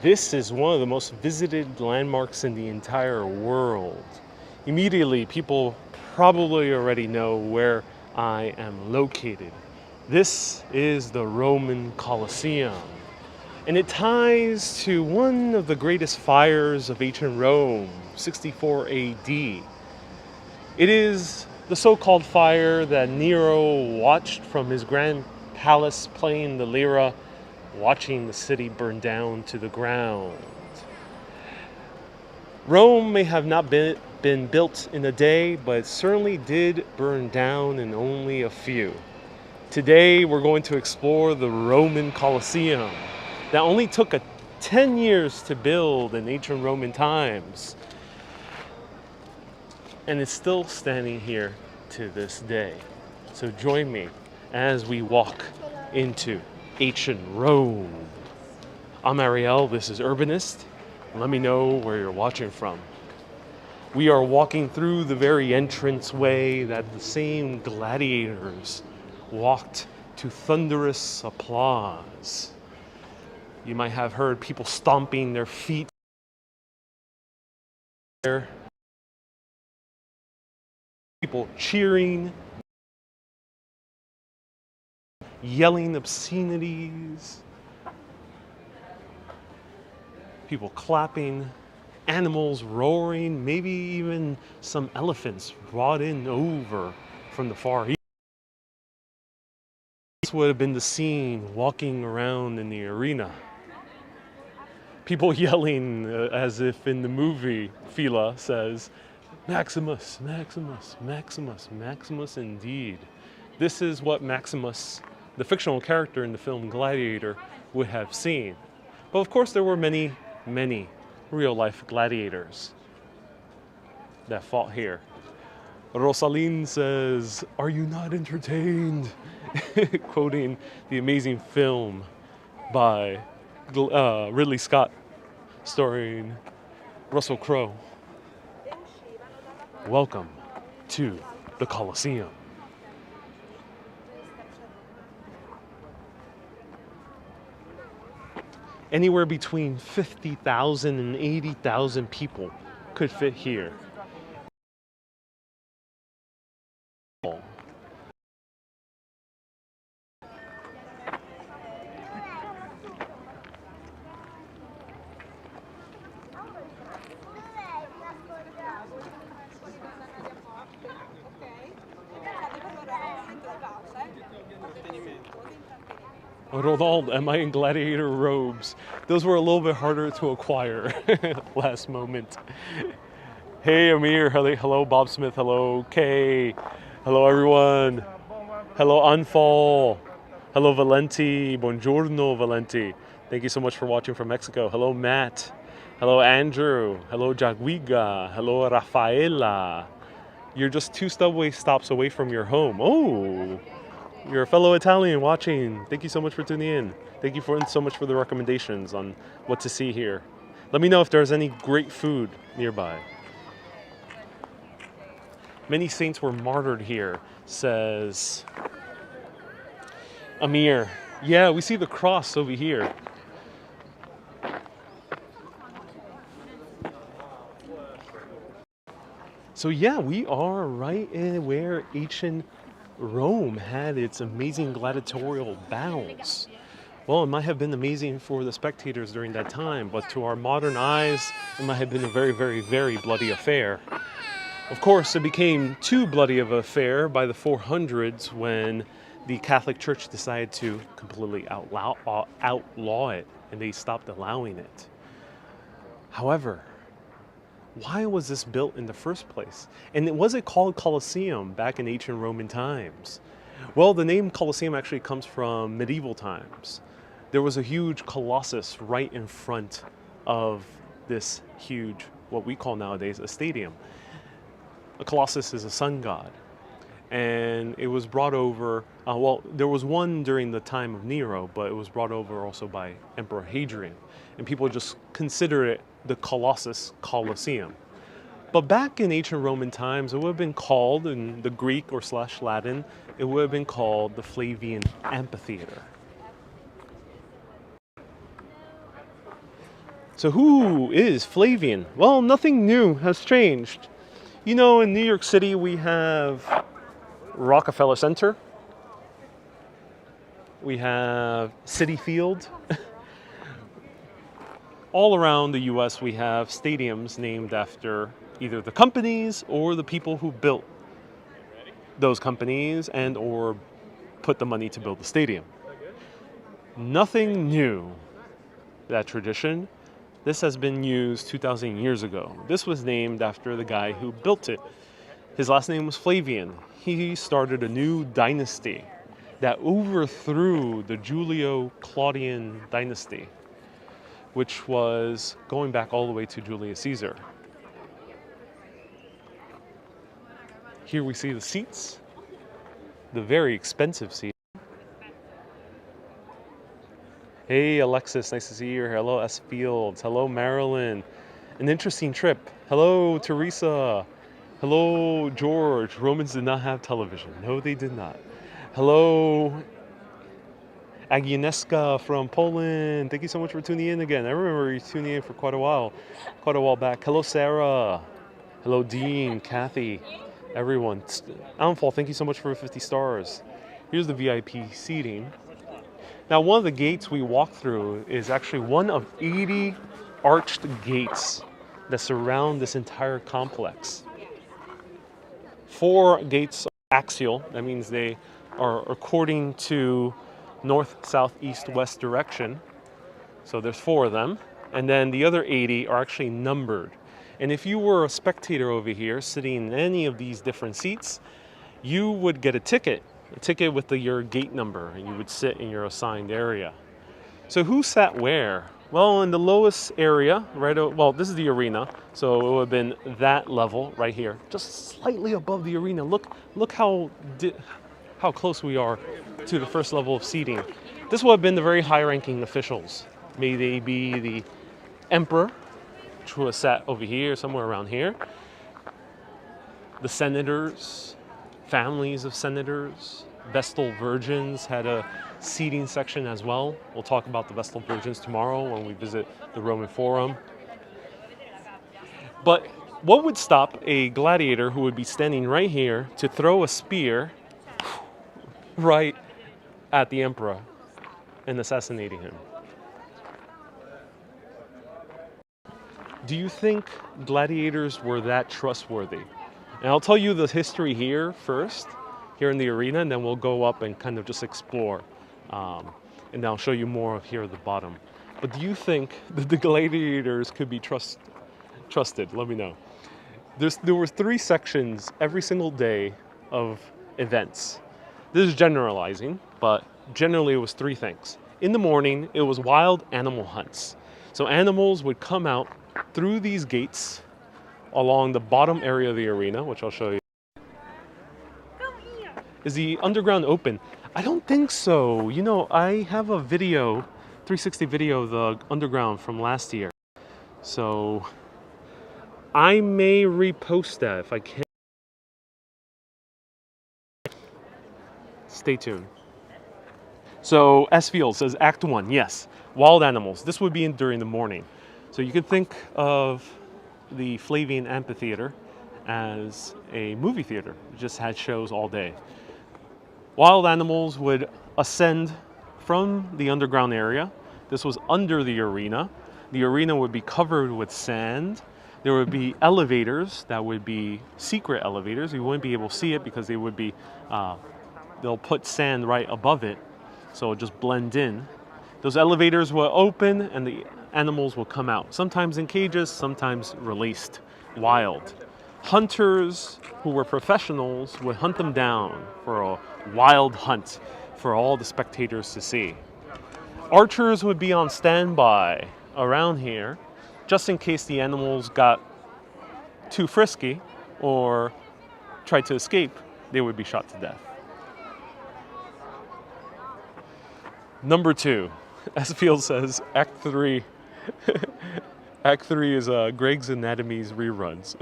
This is one of the most visited landmarks in the entire world. Immediately, people probably already know where I am located. This is the Roman Coliseum, and it ties to one of the greatest fires of ancient Rome, 64 AD. It is the so-called fire that Nero watched from his grand palace playing the lyra, watching the city burn down to the ground. Rome may have not been built in a day, but it certainly did burn down in only a few. Today we're going to explore the Roman Coliseum that only took 10 years to build in ancient Roman times, and it's still standing here to this day. So join me as we walk into ancient Rome. I'm Ariel, this is Urbanist. Let me know where you're watching from. We are walking through the very entranceway that the same gladiators walked to thunderous applause. You might have heard people stomping their feet there, people cheering, yelling obscenities, people clapping, animals roaring, maybe even some elephants brought in over from the Far East. This would have been the scene walking around in the arena. People yelling as if in the movie Fila says, Maximus, Maximus, Maximus, Maximus indeed. This is what Maximus, the fictional character in the film Gladiator, would have seen. But of course there were many real-life gladiators that fought here. Rosaline says, "Are you not entertained?" Quoting the amazing film by Ridley Scott, starring Russell Crowe. Welcome to the Colosseum. Anywhere between 50,000 and 80,000 people could fit here. Ronald, am I in gladiator robes? Those were a little bit harder to acquire last moment. Hey Amir, hello Bob Smith, hello Kay, hello everyone, hello Anfal, hello Valenti, buongiorno Valenti. Thank you so much for watching from Mexico. Hello Matt, hello Andrew, hello Jagwiga, hello Rafaela. You're just 2 subway stops away from your home. Oh! You're a fellow Italian watching. Thank you so much for tuning in. Thank you so much for the recommendations on what to see here. Let me know if there's any great food nearby. Many saints were martyred here, says Amir. Yeah, we see the cross over here. So yeah, we are right in where ancient Rome had its amazing gladiatorial battles. Well, it might have been amazing for the spectators during that time, but to our modern eyes, it might have been a very bloody affair. Of course, it became too bloody of an affair by the 400s when the Catholic Church decided to completely outlaw it, and they stopped allowing it. However, why was this built in the first place? And was it called Colosseum back in ancient Roman times? Well, the name Colosseum actually comes from medieval times. There was a huge colossus right in front of this huge, what we call nowadays, a stadium. A colossus is a sun god. And it was brought over, well, there was one during the time of Nero, but it was brought over also by Emperor Hadrian. And people just consider it the Colossus Colosseum. But back in ancient Roman times, it would have been called, in the Greek or / Latin, it would have been called the Flavian Amphitheater. So who is Flavian? Well, nothing new has changed. You know, in New York City, we have Rockefeller Center. We have Citi Field. All around the US, we have stadiums named after either the companies or the people who built those companies and or put the money to build the stadium. Nothing new, that tradition. This has been used 2,000 years ago. This was named after the guy who built it. His last name was Flavian. He started a new dynasty that overthrew the Julio-Claudian dynasty, which was going back all the way to Julius Caesar. Here we see the seats, the very expensive seats. Hey Alexis, nice to see you here. Hello S. Fields. Hello Marilyn. An interesting trip. Hello Teresa. Hello George. Romans did not have television. No, they did not. Hello Agnieszka from Poland. Thank you so much for tuning in again. I remember you tuning in for quite a while back. Hello Sarah. Hello Dean, Kathy, everyone. Downfall, thank you so much for 50 stars. Here's the VIP seating. Now, one of the gates we walk through is actually one of 80 arched gates that surround this entire complex. 4 gates are axial. That means they are according to north, south, east, west direction. So there's 4 of them. And then the other 80 are actually numbered. And if you were a spectator over here sitting in any of these different seats, you would get a ticket with your gate number, and you would sit in your assigned area. So who sat where? Well, in the lowest area, this is the arena, so it would have been that level right here, just slightly above the arena. Look how close we are to the first level of seating. This would have been the very high-ranking officials. May they be the emperor, which would have sat over here, somewhere around here. The senators, families of senators, Vestal virgins had a seating section as well. We'll talk about the Vestal virgins tomorrow when we visit the Roman Forum. But what would stop a gladiator who would be standing right here to throw a spear right at the emperor and assassinating him? Do you think gladiators were that trustworthy? And I'll tell you the history here first, here in the arena, and then we'll go up and kind of just explore. And I'll show you more of here at the bottom. But do you think that the gladiators could be trusted? Let me know. There were 3 sections every single day of events. This is generalizing, but generally it was 3 things. In the morning, it was wild animal hunts. So animals would come out through these gates along the bottom area of the arena, which I'll show you. Is the underground open? I don't think so. You know, I have a video, 360 video of the underground from last year. So I may repost that if I can. Stay tuned. So S. Field says Act 1, yes, wild animals. This would be during the morning. So you could think of the Flavian Amphitheater as a movie theater. It just had shows all day. Wild animals would ascend from the underground area. This was under the arena. The arena would be covered with sand. There would be elevators that would be secret elevators. You wouldn't be able to see it because they would be, they'll put sand right above it, so it'll just blend in. Those elevators will open and the animals will come out, sometimes in cages, sometimes released wild. Hunters who were professionals would hunt them down for a wild hunt for all the spectators to see. Archers would be on standby around here just in case the animals got too frisky or tried to escape. They would be shot to death. Number 2, as Field says, Act 3. Act 3 is Greg's Anatomy's reruns.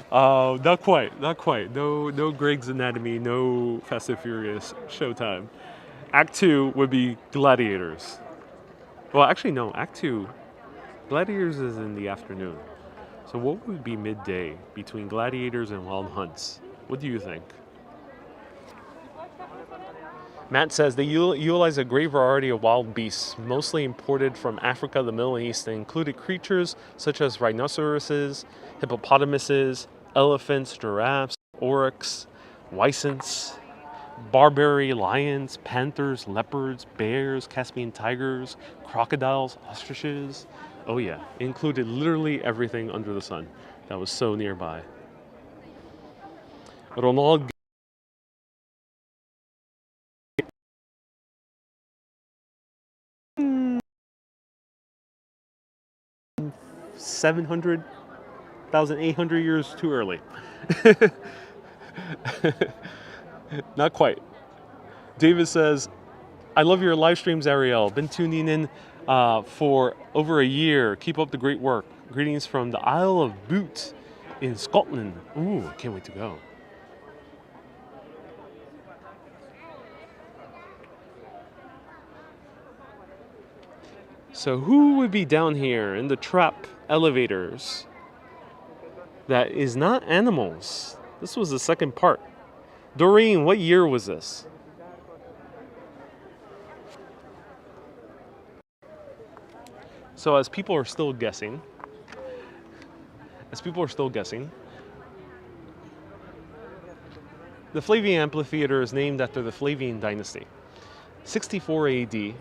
Not quite. No Greg's Anatomy, no Fast and Furious Showtime. Act 2 would be gladiators. Well, actually, no. Act 2, Gladiators is in the afternoon. So what would be midday between Gladiators and Wild Hunts? What do you think? Matt says they utilize a great variety of wild beasts, mostly imported from Africa, the Middle East, and included creatures such as rhinoceroses, hippopotamuses, elephants, giraffes, oryx, wisents, Barbary lions, panthers, leopards, bears, Caspian tigers, crocodiles, ostriches. Oh yeah, it included literally everything under the sun that was so nearby. Ronald 700, 1,800 years too early. Not quite. David says, I love your live streams, Ariel. Been tuning in for over a year. Keep up the great work. Greetings from the Isle of Bute in Scotland. Ooh, can't wait to go. So who would be down here in the trap elevators that is not animals? This was the second part. Doreen, what year was this? So as people are still guessing, the Flavian Amphitheater is named after the Flavian Dynasty. 64 AD,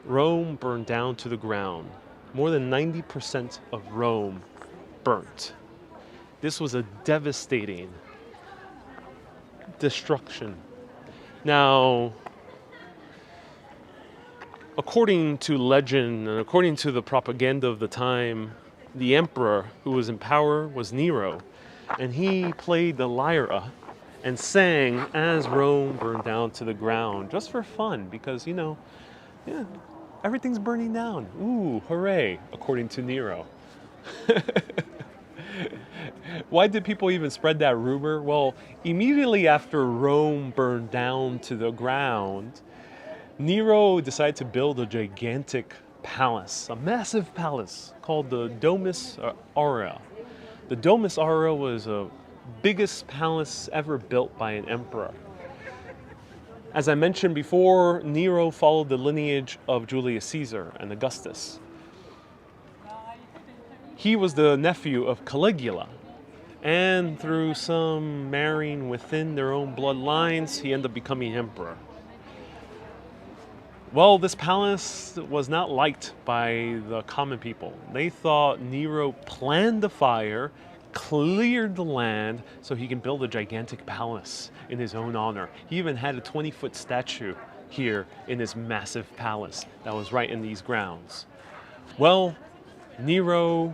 Rome burned down to the ground. More than 90% of Rome burnt. This was a devastating destruction. Now, according to legend and according to the propaganda of the time, the emperor who was in power was Nero, and he played the lyra and sang as Rome burned down to the ground, just for fun, because, everything's burning down. Ooh, hooray, according to Nero. Why did people even spread that rumor? Well, immediately after Rome burned down to the ground, Nero decided to build a gigantic palace, a massive palace called the Domus Aurea. The Domus Aurea was the biggest palace ever built by an emperor. As I mentioned before, Nero followed the lineage of Julius Caesar and Augustus. He was the nephew of Caligula, and through some marrying within their own bloodlines, he ended up becoming emperor. Well, this palace was not liked by the common people. They thought Nero planned the fire, cleared the land so he can build a gigantic palace in his own honor. He even had a 20-foot statue here in this massive palace that was right in these grounds. Well, Nero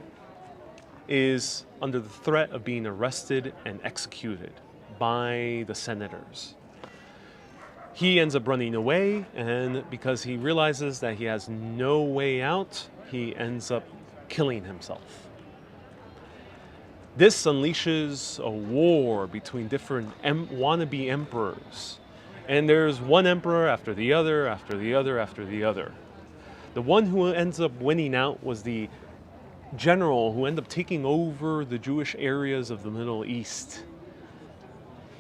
is under the threat of being arrested and executed by the senators. He ends up running away, and because he realizes that he has no way out, he ends up killing himself. This unleashes a war between different wannabe emperors. And there's one emperor after the other, after the other, after the other. The one who ends up winning out was the general who ended up taking over the Jewish areas of the Middle East.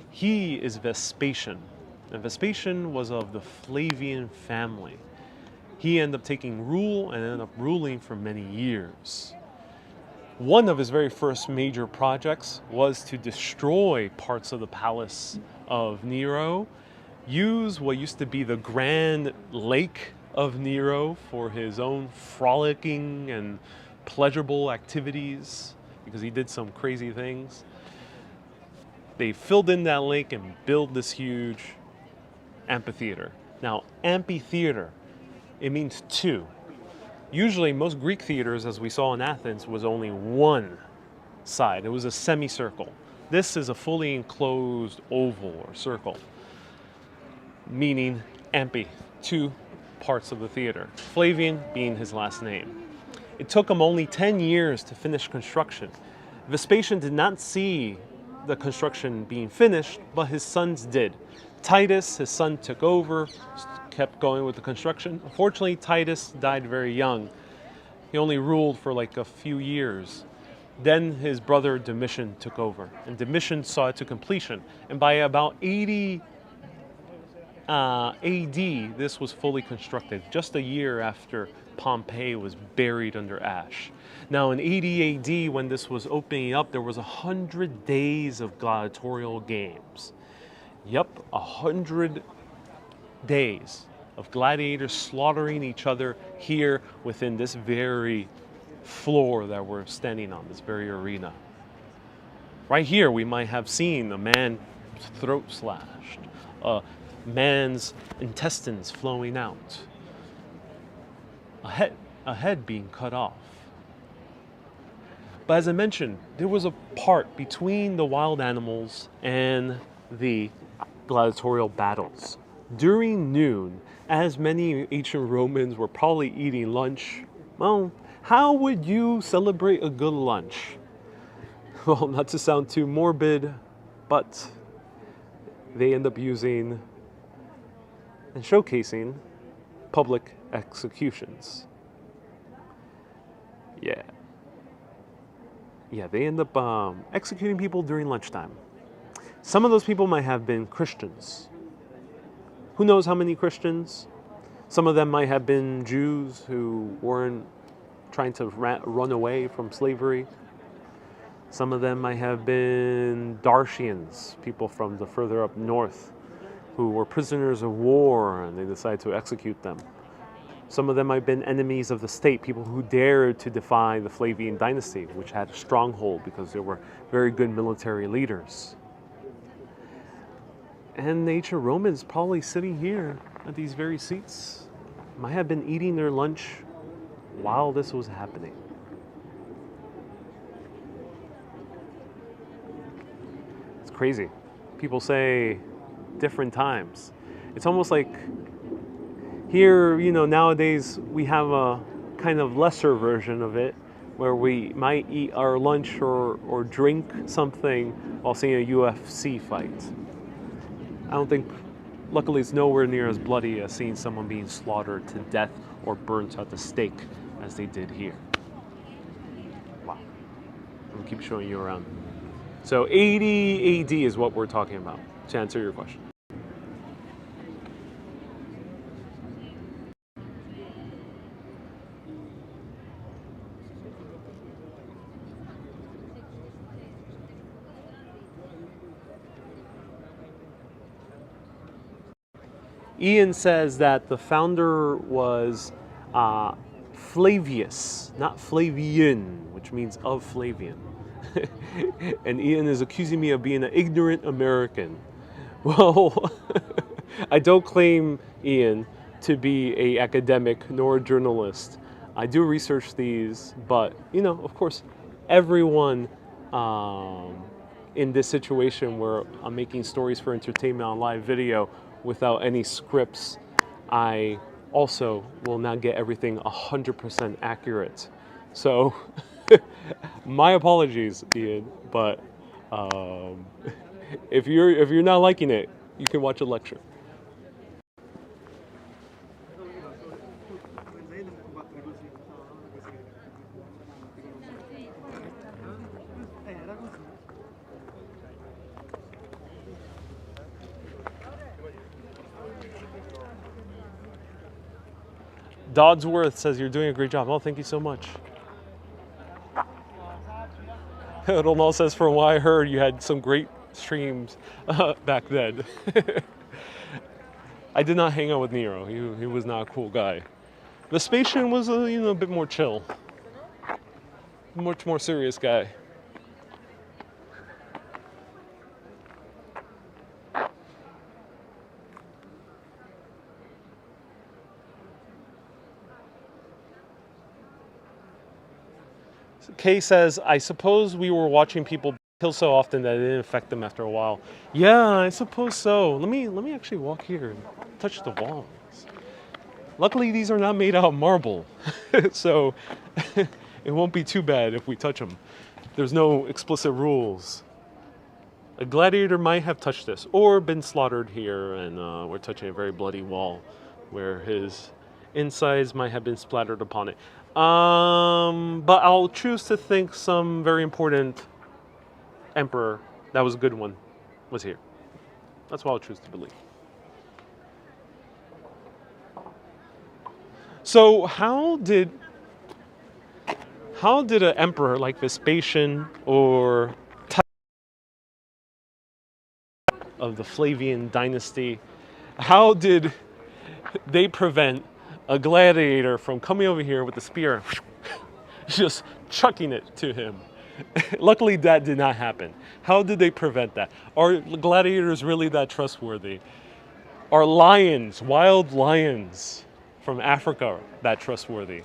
He is Vespasian. And Vespasian was of the Flavian family. He ended up taking rule and ended up ruling for many years. One of his very first major projects was to destroy parts of the palace of Nero, use what used to be the Grand Lake of Nero for his own frolicking and pleasurable activities, because he did some crazy things. They filled in that lake and built this huge amphitheater. Now, amphitheater, it means two. Usually, most Greek theaters, as we saw in Athens, was only one side. It was a semicircle. This is a fully enclosed oval or circle, meaning amphi, two parts of the theater. Flavian being his last name. It took him only 10 years to finish construction. Vespasian did not see the construction being finished, but his sons did. Titus, his son, took over, kept going with the construction. Unfortunately, Titus died very young. He only ruled for like a few years. Then his brother Domitian took over, and Domitian saw it to completion. And by about 80 AD, this was fully constructed, just a year after Pompeii was buried under ash. Now in 80 AD, when this was opening up, there was 100 days of gladiatorial games. Yep, 100 days of gladiators slaughtering each other here within this very floor that we're standing on, this very arena. Right here, we might have seen a man throat slashed, a man's intestines flowing out, a head being cut off. But as I mentioned, there was a part between the wild animals and the gladiatorial battles. During noon, as many ancient Romans were probably eating lunch, well, how would you celebrate a good lunch? Well, not to sound too morbid, but they end up using and showcasing public executions. Yeah, they end up executing people during lunchtime. Some of those people might have been Christians. Who knows how many Christians? Some of them might have been Jews who weren't trying to run away from slavery. Some of them might have been Dacians, people from the further up north, who were prisoners of war and they decided to execute them. Some of them might have been enemies of the state, people who dared to defy the Flavian Dynasty, which had a stronghold because they were very good military leaders. And the ancient Romans probably sitting here at these very seats might have been eating their lunch while this was happening. It's crazy. People say different times. It's almost like here, nowadays we have a kind of lesser version of it where we might eat our lunch or drink something while seeing a UFC fight. I don't think, luckily it's nowhere near as bloody as seeing someone being slaughtered to death or burnt at the stake as they did here. Wow. I'm gonna keep showing you around. So 80 AD is what we're talking about, to answer your question. Ian says that the founder was Flavius, not Flavian, which means of Flavian. And Ian is accusing me of being an ignorant American. Well, I don't claim, Ian, to be an academic nor a journalist. I do research these, but, of course, everyone in this situation where I'm making stories for entertainment on live video without any scripts, I also will not get everything 100% accurate. So, my apologies, Ian, but if you're not liking it, you can watch a lecture. Dodsworth says you're doing a great job. Oh, thank you so much. Ronald says, from what I heard, you had some great streams back then. I did not hang out with Nero. He was not a cool guy. Vespasian was a bit more chill, much more serious guy. Kay says, I suppose we were watching people kill so often that it didn't affect them after a while. Yeah, I suppose so. Let me actually walk here and touch the walls. Luckily, these are not made out of marble, so it won't be too bad if we touch them. There's no explicit rules. A gladiator might have touched this or been slaughtered here, and we're touching a very bloody wall. where his insides might have been splattered upon it. But I'll choose to think some very important emperor that was a good one was here. That's what I'll choose to believe. So how did an emperor like Vespasian or of the Flavian Dynasty, how did they prevent a gladiator from coming over here with a spear, just chucking it to him? Luckily, that did not happen. How did they prevent that? Are gladiators really that trustworthy? Are lions, wild lions from Africa, that trustworthy?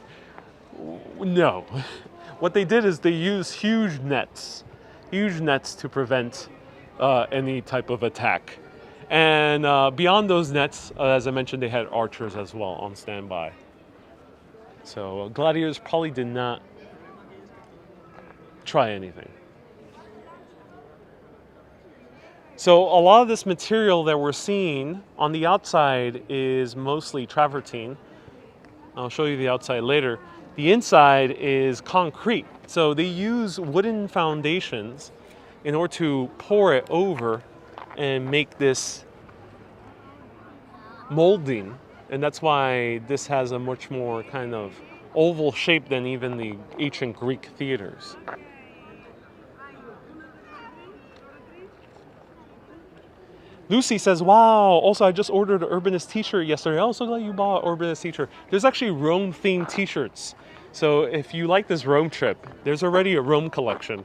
No. What they did is they used huge nets to prevent any type of attack. And beyond those nets, as I mentioned, they had archers as well on standby. So gladiators probably did not try anything. So a lot of this material that we're seeing on the outside is mostly travertine. I'll show you the outside later. The inside is concrete. So they use wooden foundations in order to pour it over and make this molding. And that's why this has a much more kind of oval shape than even the ancient Greek theaters. Lucy says, wow, also I just ordered an Urbanist t-shirt yesterday. Oh, so glad you bought an Urbanist t-shirt. There's actually Rome-themed t-shirts. So if you like this Rome trip, there's already a Rome collection.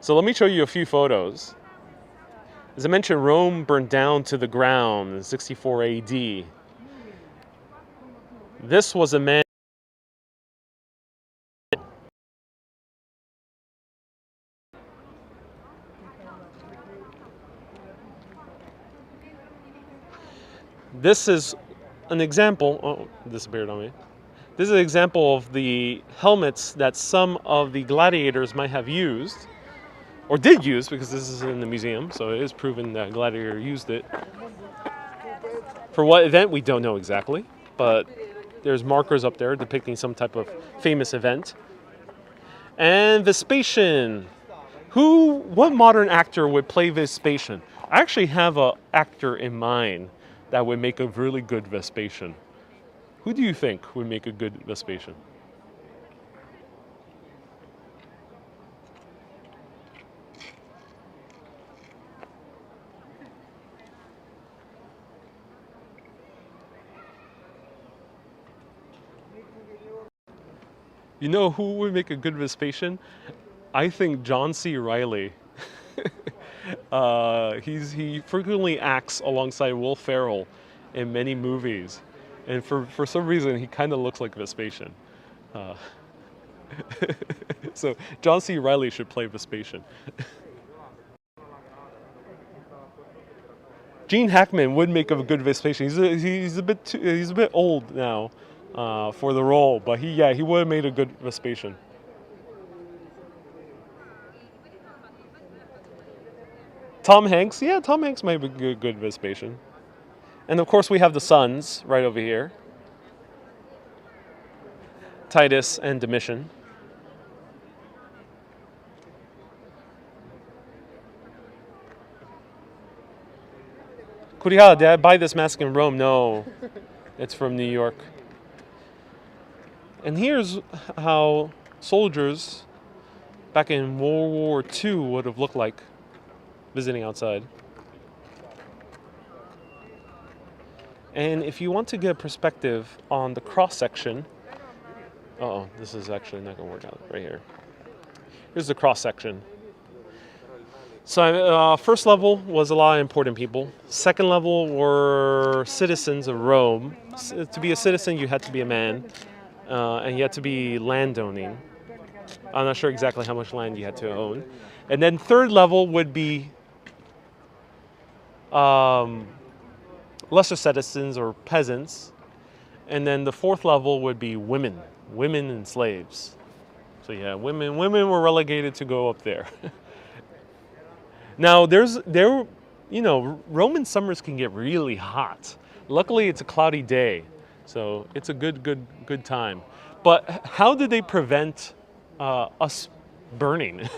So let me show you a few photos. As I mentioned, Rome burned down to the ground in 64 AD. This was a man. This is an example. Oh, it disappeared on me. This is an example of the helmets that some of the gladiators might have used, or did use, because this is in the museum, so it is proven that gladiator used it. For what event, we don't know exactly, but there's markers up there depicting some type of famous event. And Vespasian. What modern actor would play Vespasian? I actually have an actor in mind that would make a really good Vespasian. Who do you think would make a good Vespasian? You know who would make a good Vespasian? I think John C. Reilly. He frequently acts alongside Will Ferrell in many movies, and for some reason he kind of looks like Vespasian. So John C. Reilly should play Vespasian. Gene Hackman would make a good Vespasian. He's a bit old now for the role, but he would have made a good Vespasian. Tom Hanks, Tom Hanks might be a good Vespasian. And of course we have the sons right over here. Titus and Domitian. Kuriha, did I buy this mask in Rome? No, it's from New York. And here's how soldiers back in World War II would have looked like visiting outside. And if you want to get a perspective on the cross-section, this is actually not going to work out right here. Here's the cross-section. So first level was a lot of important people. Second level were citizens of Rome. To be a citizen, you had to be a man, and you had to be landowning. I'm not sure exactly how much land you had to own. And then third level would be lesser citizens or peasants. And then the fourth level would be women and slaves. So yeah, women were relegated to go up there. Now there you know, Roman summers can get really hot. Luckily, it's a cloudy day, so it's a good time. But how did they prevent us burning?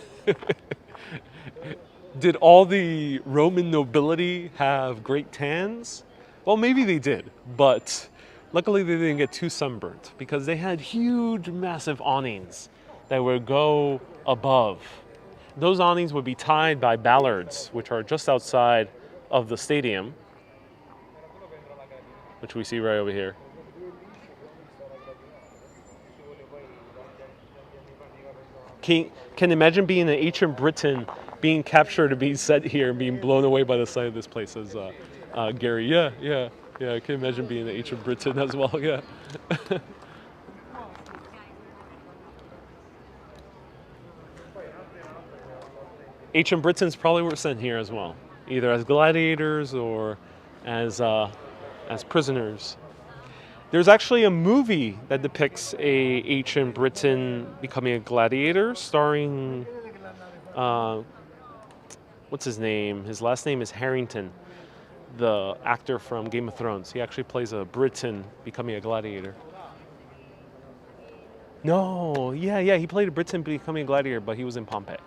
Did all the Roman nobility have great tans? Well, maybe they did, but luckily they didn't get too sunburnt because they had huge, massive awnings that would go above. Those awnings would be tied by ballards, which are just outside of the stadium, which we see right over here. Can imagine being in ancient Britain, being captured and being set here and being blown away by the sight of this place as Gary. Yeah. I can imagine being in ancient Britain as well, yeah. Ancient Britons probably were sent here as well, either as gladiators or as prisoners. There's actually a movie that depicts a ancient Briton becoming a gladiator, starring what's his name? His last name is Harrington, the actor from Game of Thrones. He actually plays a Briton becoming a gladiator. No, yeah, he played a Briton becoming a gladiator, but he was in Pompeii.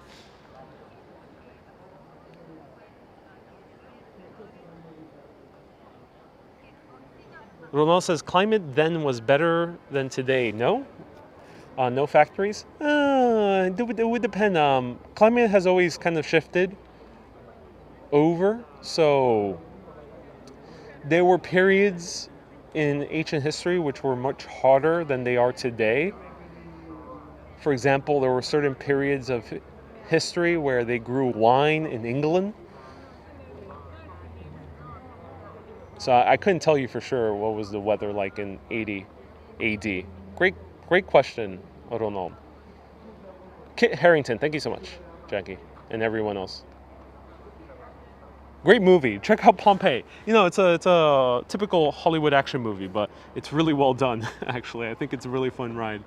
Ronald says, climate then was better than today. No? No factories? It would depend. Climate has always kind of shifted over. So there were periods in ancient history which were much hotter than they are today. For example, there were certain periods of history where they grew wine in England. So I couldn't tell you for sure what was the weather like in 80 AD. Great question, Ronald. Kit Harington, thank you so much, Jackie, and everyone else. Great movie. Check out Pompeii. You know, it's a typical Hollywood action movie, but it's really well done, actually. I think it's a really fun ride.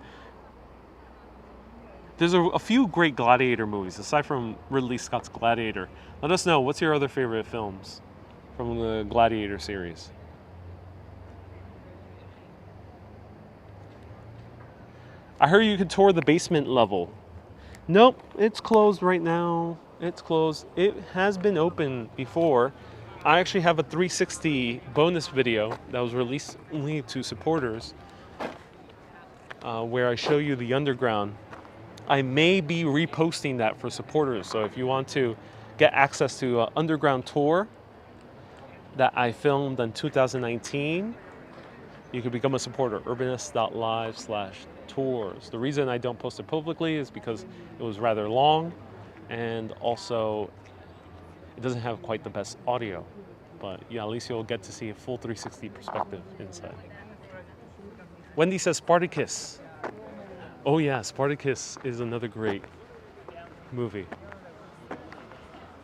There's a few great gladiator movies, aside from Ridley Scott's Gladiator. Let us know, what's your other favorite films from the Gladiator series? I heard you could tour the basement level. Nope, it's closed right now. It's closed. It has been open before. I actually have a 360 bonus video that was released only to supporters where I show you the underground. I may be reposting that for supporters, so if you want to get access to an underground tour that I filmed in 2019, you can become a supporter, urbanist.live/tours. The reason I don't post it publicly is because it was rather long, and also it doesn't have quite the best audio. But yeah, at least you'll get to see a full 360 perspective inside. Wendy says Spartacus. Oh yeah, Spartacus is another great movie.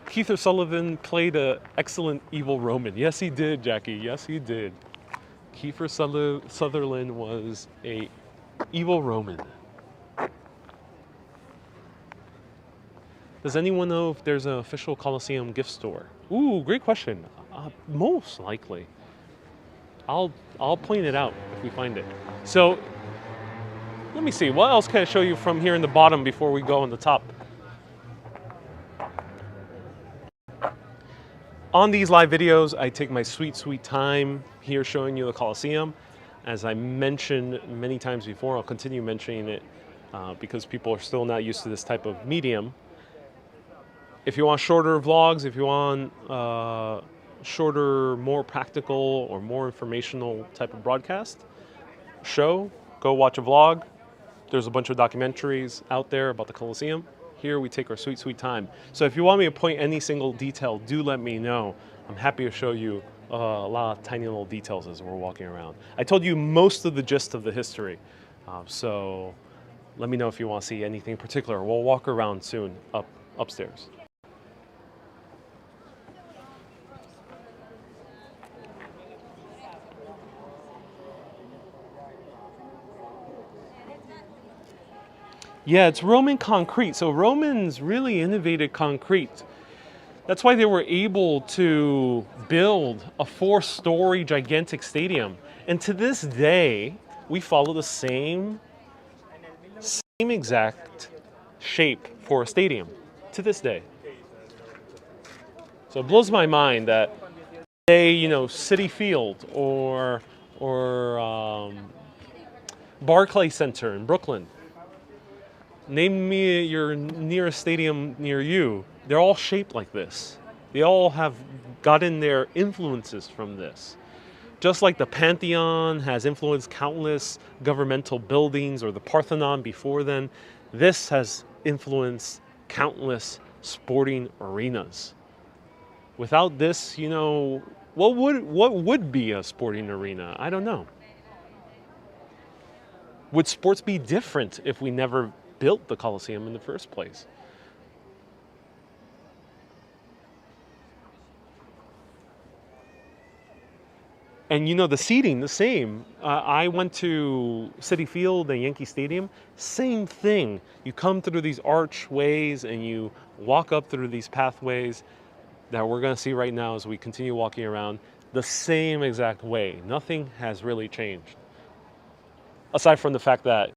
Keith O'Sullivan played an excellent evil Roman. Yes, he did, Jackie. Yes, he did. Kiefer Sutherland was a evil Roman. Does anyone know if there's an official Colosseum gift store? Ooh, great question. Most likely. I'll point it out if we find it. So let me see. What else can I show you from here in the bottom before we go on the top? On these live videos, I take my sweet time here showing you the Colosseum. As I mentioned many times before, I'll continue mentioning it because people are still not used to this type of medium. If you want shorter vlogs, if you want shorter, more practical or more informational type of broadcast show, go watch a vlog. There's a bunch of documentaries out there about the Colosseum. Here we take our sweet time. So if you want me to point any single detail, do let me know. I'm happy to show you a lot of tiny little details as we're walking around. I told you most of the gist of the history. So let me know if you want to see anything particular. We'll walk around soon upstairs. Yeah, it's Roman concrete. So Romans really innovated concrete. That's why they were able to build a 4-story gigantic stadium. And to this day, we follow the same exact shape for a stadium to this day. So it blows my mind that Citi Field or Barclays Center in Brooklyn. Name me your nearest stadium near you. They're all shaped like this. They all have gotten their influences from this. Just like the Pantheon has influenced countless governmental buildings, or the Parthenon before then, this has influenced countless sporting arenas. Without this, what would be a sporting arena? I don't know. Would sports be different if we never built the Colosseum in the first place? And the seating, the same. I went to Citi Field and Yankee Stadium, same thing. You come through these archways and you walk up through these pathways that we're going to see right now as we continue walking around, the same exact way. Nothing has really changed. Aside from the fact that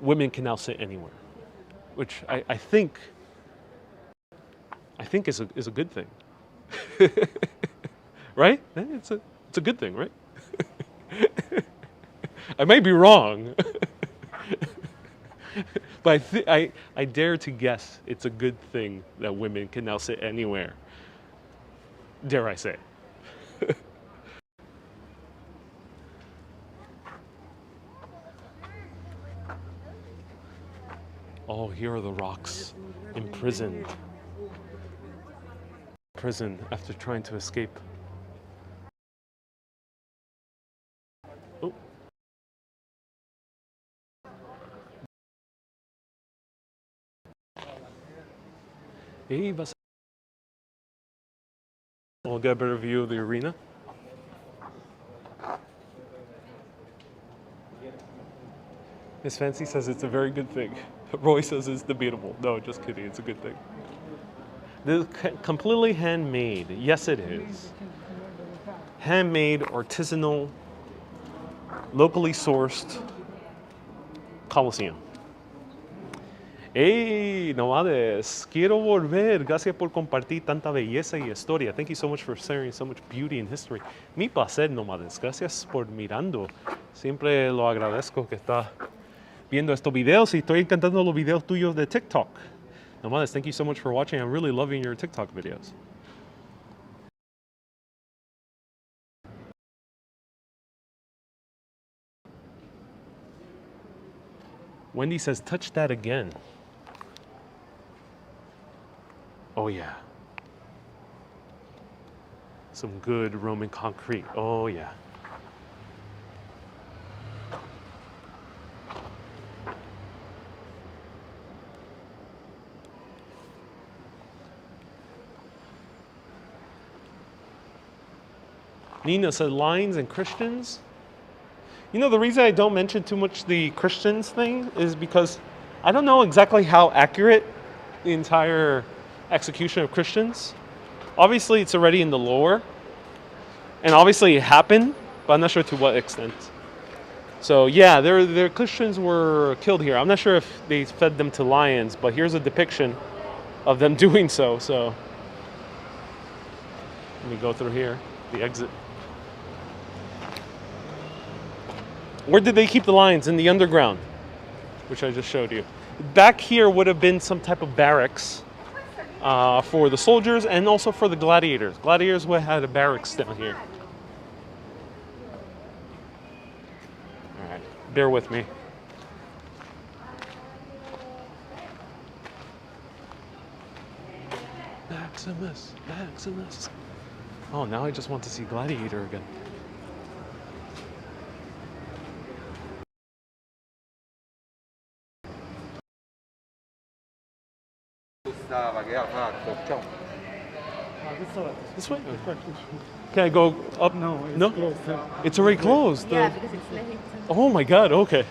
women can now sit anywhere, which I think is a good thing. Right? It's a good thing, right? I may be wrong, but I dare to guess it's a good thing that women can now sit anywhere. Dare I say? Oh, here are the rocks, imprisoned. Prison after trying to escape. Oh. Hey, we'll get a better view of the arena. Miss Fancy says it's a very good thing. Roy says it's debatable. No, just kidding. It's a good thing. This is completely handmade. Yes, it is. Handmade, artisanal, locally sourced Colosseum. Hey, nomades, quiero volver. Gracias por compartir tanta belleza y historia. Thank you so much for sharing so much beauty and history. Mi placer, nomades. Gracias por mirando. Siempre lo agradezco que está viendo estos videos y estoy encantando los videos tuyos de TikTok. Nomades, thank you so much for watching. I'm really loving your TikTok videos. Wendy says, touch that again. Oh yeah. Some good Roman concrete. Oh yeah. Nina said lines and Christians. The reason I don't mention too much the Christians thing is because I don't know exactly how accurate the entire execution of Christians. Obviously, it's already in the lore. And obviously it happened, but I'm not sure to what extent. So yeah, their Christians were killed here. I'm not sure if they fed them to lions, but here's a depiction of them doing so. So let me go through here, the exit. Where did they keep the lions? In the underground, which I just showed you. Back here would have been some type of barracks for the soldiers and also for the gladiators. Gladiators would have had a barracks down here. All right, bear with me. Maximus, Maximus. Oh, now I just want to see Gladiator again. This way? Can I go up? No, it's No? closed. It's already closed. Yeah, because it's late. Oh my God, okay.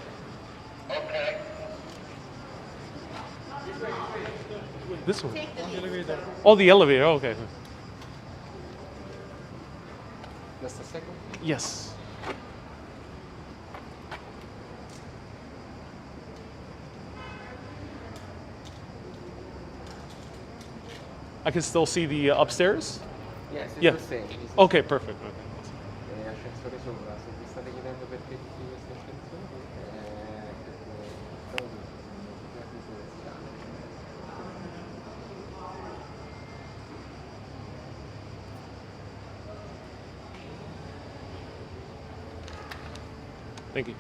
This one. Take the lift. Oh, the elevator. Oh, okay. Just a second. Yes. I can still see the upstairs? Yes, it's Yeah. the same. It's Okay, perfect. Okay. ascensore sopra, se vi state chiedendo perché tutti questi ascensori, stavo dicendo, sulle scale. Thank you.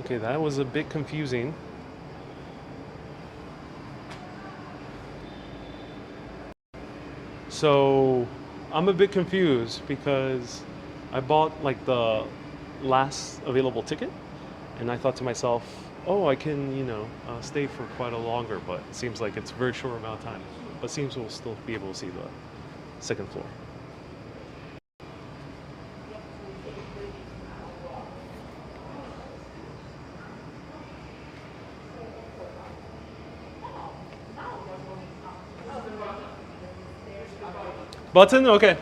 Okay, that was a bit confusing. So I'm a bit confused because I bought like the last available ticket, and I thought to myself, oh, I can, stay for quite a longer, but it seems like it's a very short amount of time. But it seems we'll still be able to see the second floor. Button? Okay.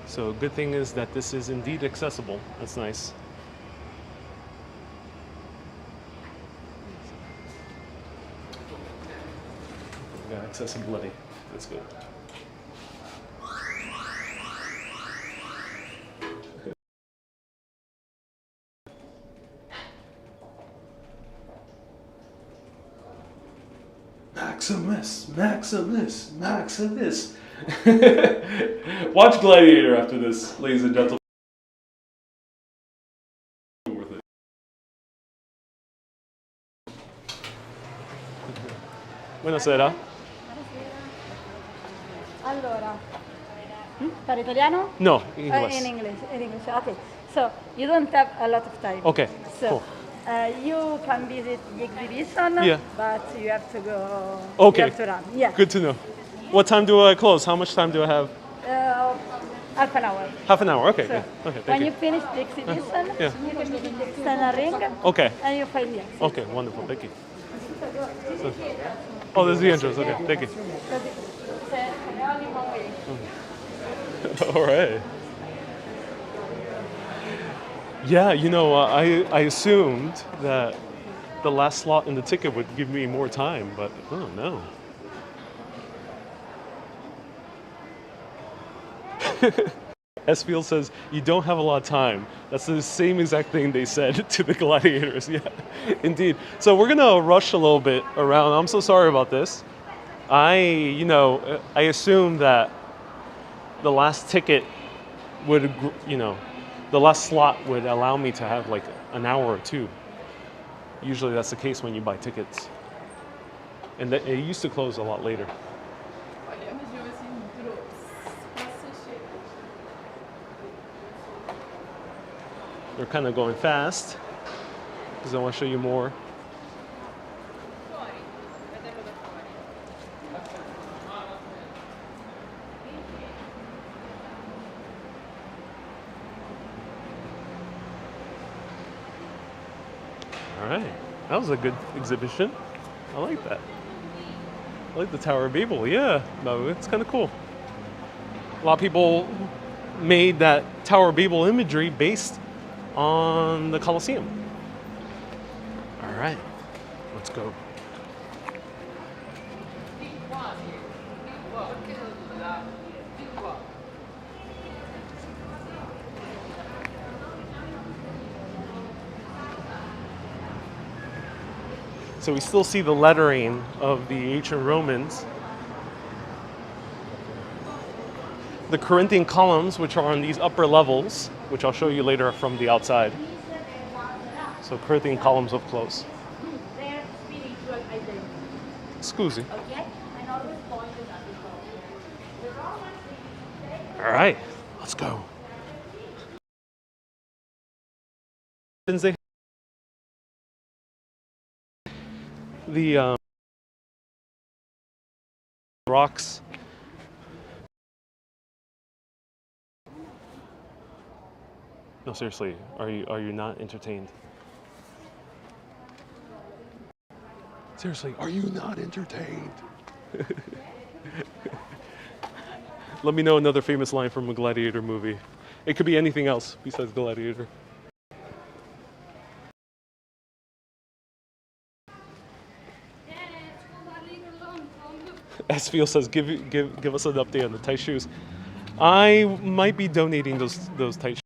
So good thing is that this is indeed accessible. That's nice. We got accessibility. That's good. Maximus, Maximus, Maximus. Watch Gladiator after this, ladies and gentlemen. Worth it. Buonasera. Allora, parli italiano? No, English. In English. In English. Okay. So you don't have a lot of time. Okay, So cool. you can visit the exhibition, Yeah. but you have to go. Okay. You have to run. Yeah. Good to know. What time do I close? How much time do I have? Half an hour. Half an hour. Okay. So Yeah. Okay. when Thank you you. finish the exhibition, Yeah. you can stand a ring Okay. and you find the exit. Okay. Wonderful. Thank you. So, oh, there's the entrance. Okay. Thank you. Because it's only one way. All right. Yeah, I assumed that the last slot in the ticket would give me more time, but oh no. Esfield says, you don't have a lot of time. That's the same exact thing they said to the gladiators. Yeah, indeed. So we're gonna rush a little bit around. I'm so sorry about this. I assumed that the last ticket would, the last slot would allow me to have like an hour or two. Usually that's the case when you buy tickets. And it used to close a lot later. They're kind of going fast because I want to show you more. All right, that was a good exhibition. I like that. I like the Tower of Babel. Yeah, no, it's kind of cool. A lot of people made that Tower of Babel imagery based on the Colosseum. All right, let's go. So we still see the lettering of the ancient Romans. The Corinthian Columns, which are on these upper levels, which I'll show you later from the outside. So Corinthian Columns up close. Their spiritual identity. Scusi. Okay? And always pointed at the top. The Roman All right, let's go. The rocks. No, seriously, are you not entertained? Seriously, are you not entertained? Let me know another famous line from a Gladiator movie. It could be anything else besides Gladiator. Esfiel says, give us an update on the tight shoes. I might be donating those tight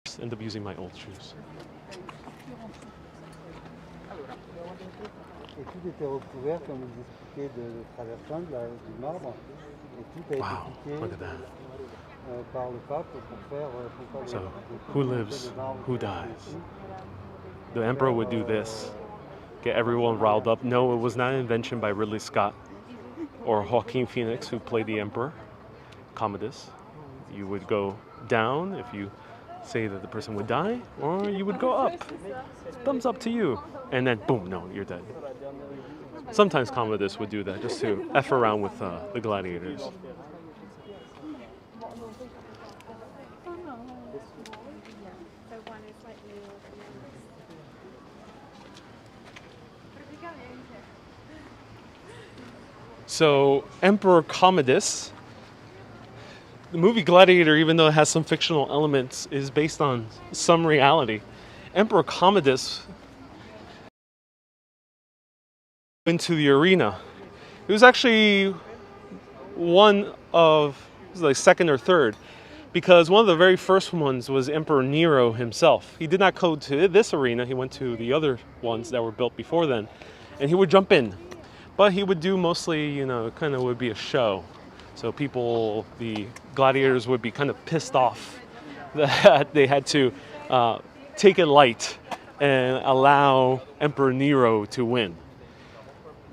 shoes. End up using my old shoes. Et tout était recouvert, comme ils expliquaient, de travertin du marbre. Et tout a été Look at that. par le pape pour faire. So, who lives, who dies? The emperor would do this, get everyone riled up. No, it was not an invention by Ridley Scott or Joaquin Phoenix, who played the emperor, Commodus. You would go down if you say that the person would die, or you would go up. Thumbs up to you. And then, boom, no, you're dead. Sometimes Commodus would do that just to F around with the gladiators. So, Emperor Commodus, the movie Gladiator, even though it has some fictional elements, is based on some reality. Emperor Commodus into the arena. It was actually one of, it was like second or third, because one of the very first ones was Emperor Nero himself. He did not go to this arena, he went to the other ones that were built before then, and he would jump in. But he would do mostly, you know, it kind of would be a show. So people, the gladiators would be kind of pissed off that they had to take it light and allow Emperor Nero to win.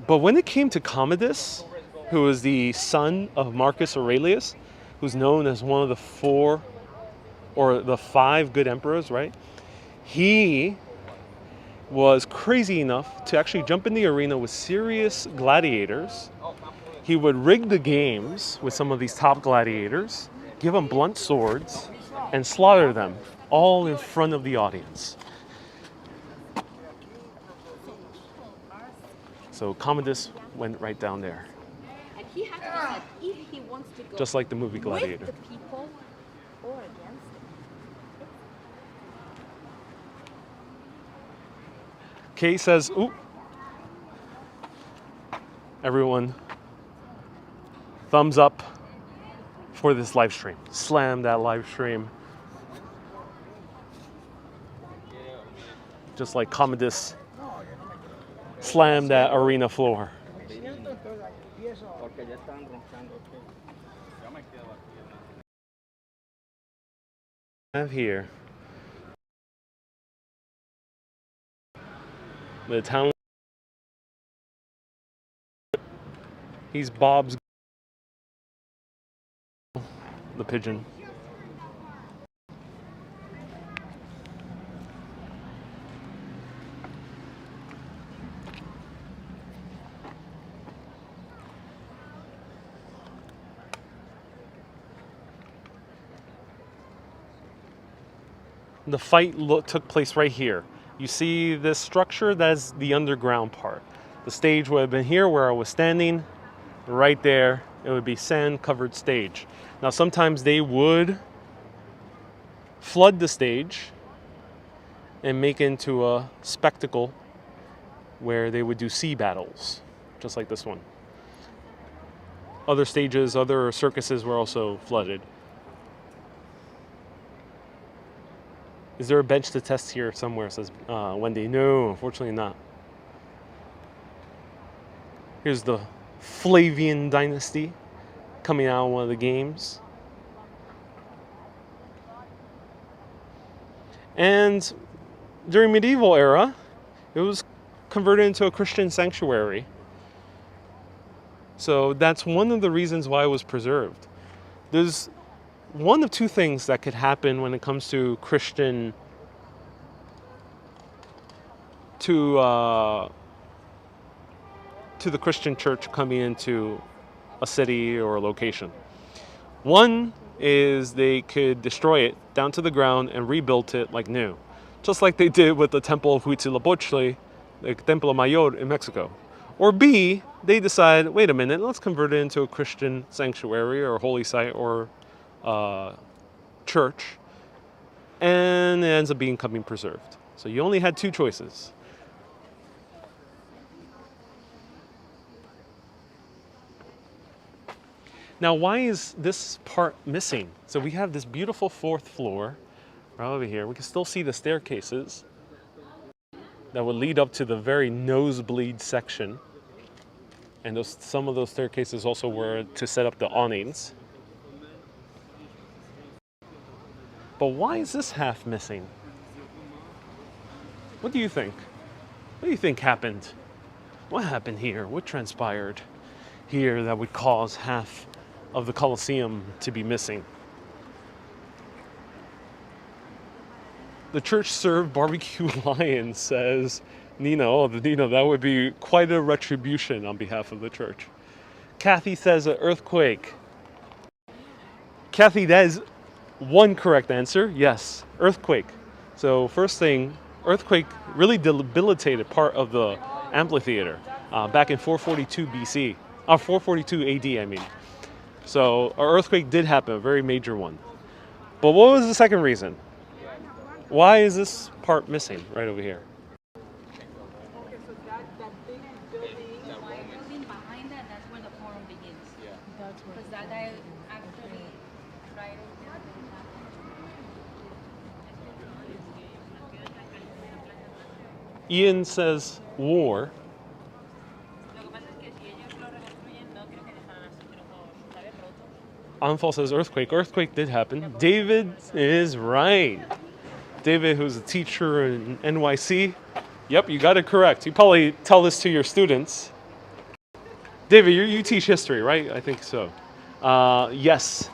But when it came to Commodus, who was the son of Marcus Aurelius, who's known as one of the 4 or the 5 good emperors, right? He was crazy enough to actually jump in the arena with serious gladiators. He would rig the games with some of these top gladiators, give them blunt swords, and slaughter them all in front of the audience. So Commodus went right down there. And he has to decide if he wants to go Just like the movie Gladiator. with the people or against them. Kate says, ooh. Everyone, thumbs up for this live stream. Slam that live stream. Just like Commodus slammed that arena floor. I have here the town. He's Bob's the pigeon. The fight took place right here. You see this structure? That's the underground part. The stage would have been here where I was standing. Right there, it would be sand-covered stage. Now, sometimes they would flood the stage and make it into a spectacle where they would do sea battles, just like this one. Other stages, other circuses were also flooded. Is there a bench to test here somewhere, says Wendy. No, unfortunately not. Here's the Flavian Dynasty coming out of one of the games. And during medieval era, it was converted into a Christian sanctuary. So that's one of the reasons why it was preserved. There's one of two things that could happen when it comes to Christian to the Christian church coming into a city or a location. One is they could destroy it down to the ground and rebuild it like new, just like they did with the Temple of Huitzilopochtli, the Templo Mayor in Mexico. Or B, they decide, wait a minute, let's convert it into a Christian sanctuary or holy site or church, and it ends up becoming preserved. So you only had two choices. Now, why is this part missing? So we have this beautiful fourth floor right over here. We can still see the staircases that would lead up to the very nosebleed section. And some of those staircases also were to set up the awnings. But why is this half missing? What do you think? What do you think happened? What happened here? What transpired here that would cause half of the Colosseum to be missing? The church served barbecue lion, says Nina. Oh, Nina, that would be quite a retribution on behalf of the church. Kathy says an earthquake. Kathy, that is one correct answer. Yes, earthquake. So first thing, earthquake really debilitated part of the amphitheater back in 442 BC, 442 AD, I mean. So an earthquake did happen, a very major one. But what was the second reason? Why is this part missing right over here? Okay, so that big building, the building behind that, that's where the forum begins. Yeah. That's where. Because that guy actually tried to Ian says war. Anfal says earthquake. Earthquake did happen. David is right. David, who's a teacher in NYC. Yep, you got it correct. You probably tell this to your students. David, you teach history, right? I think so. Yes.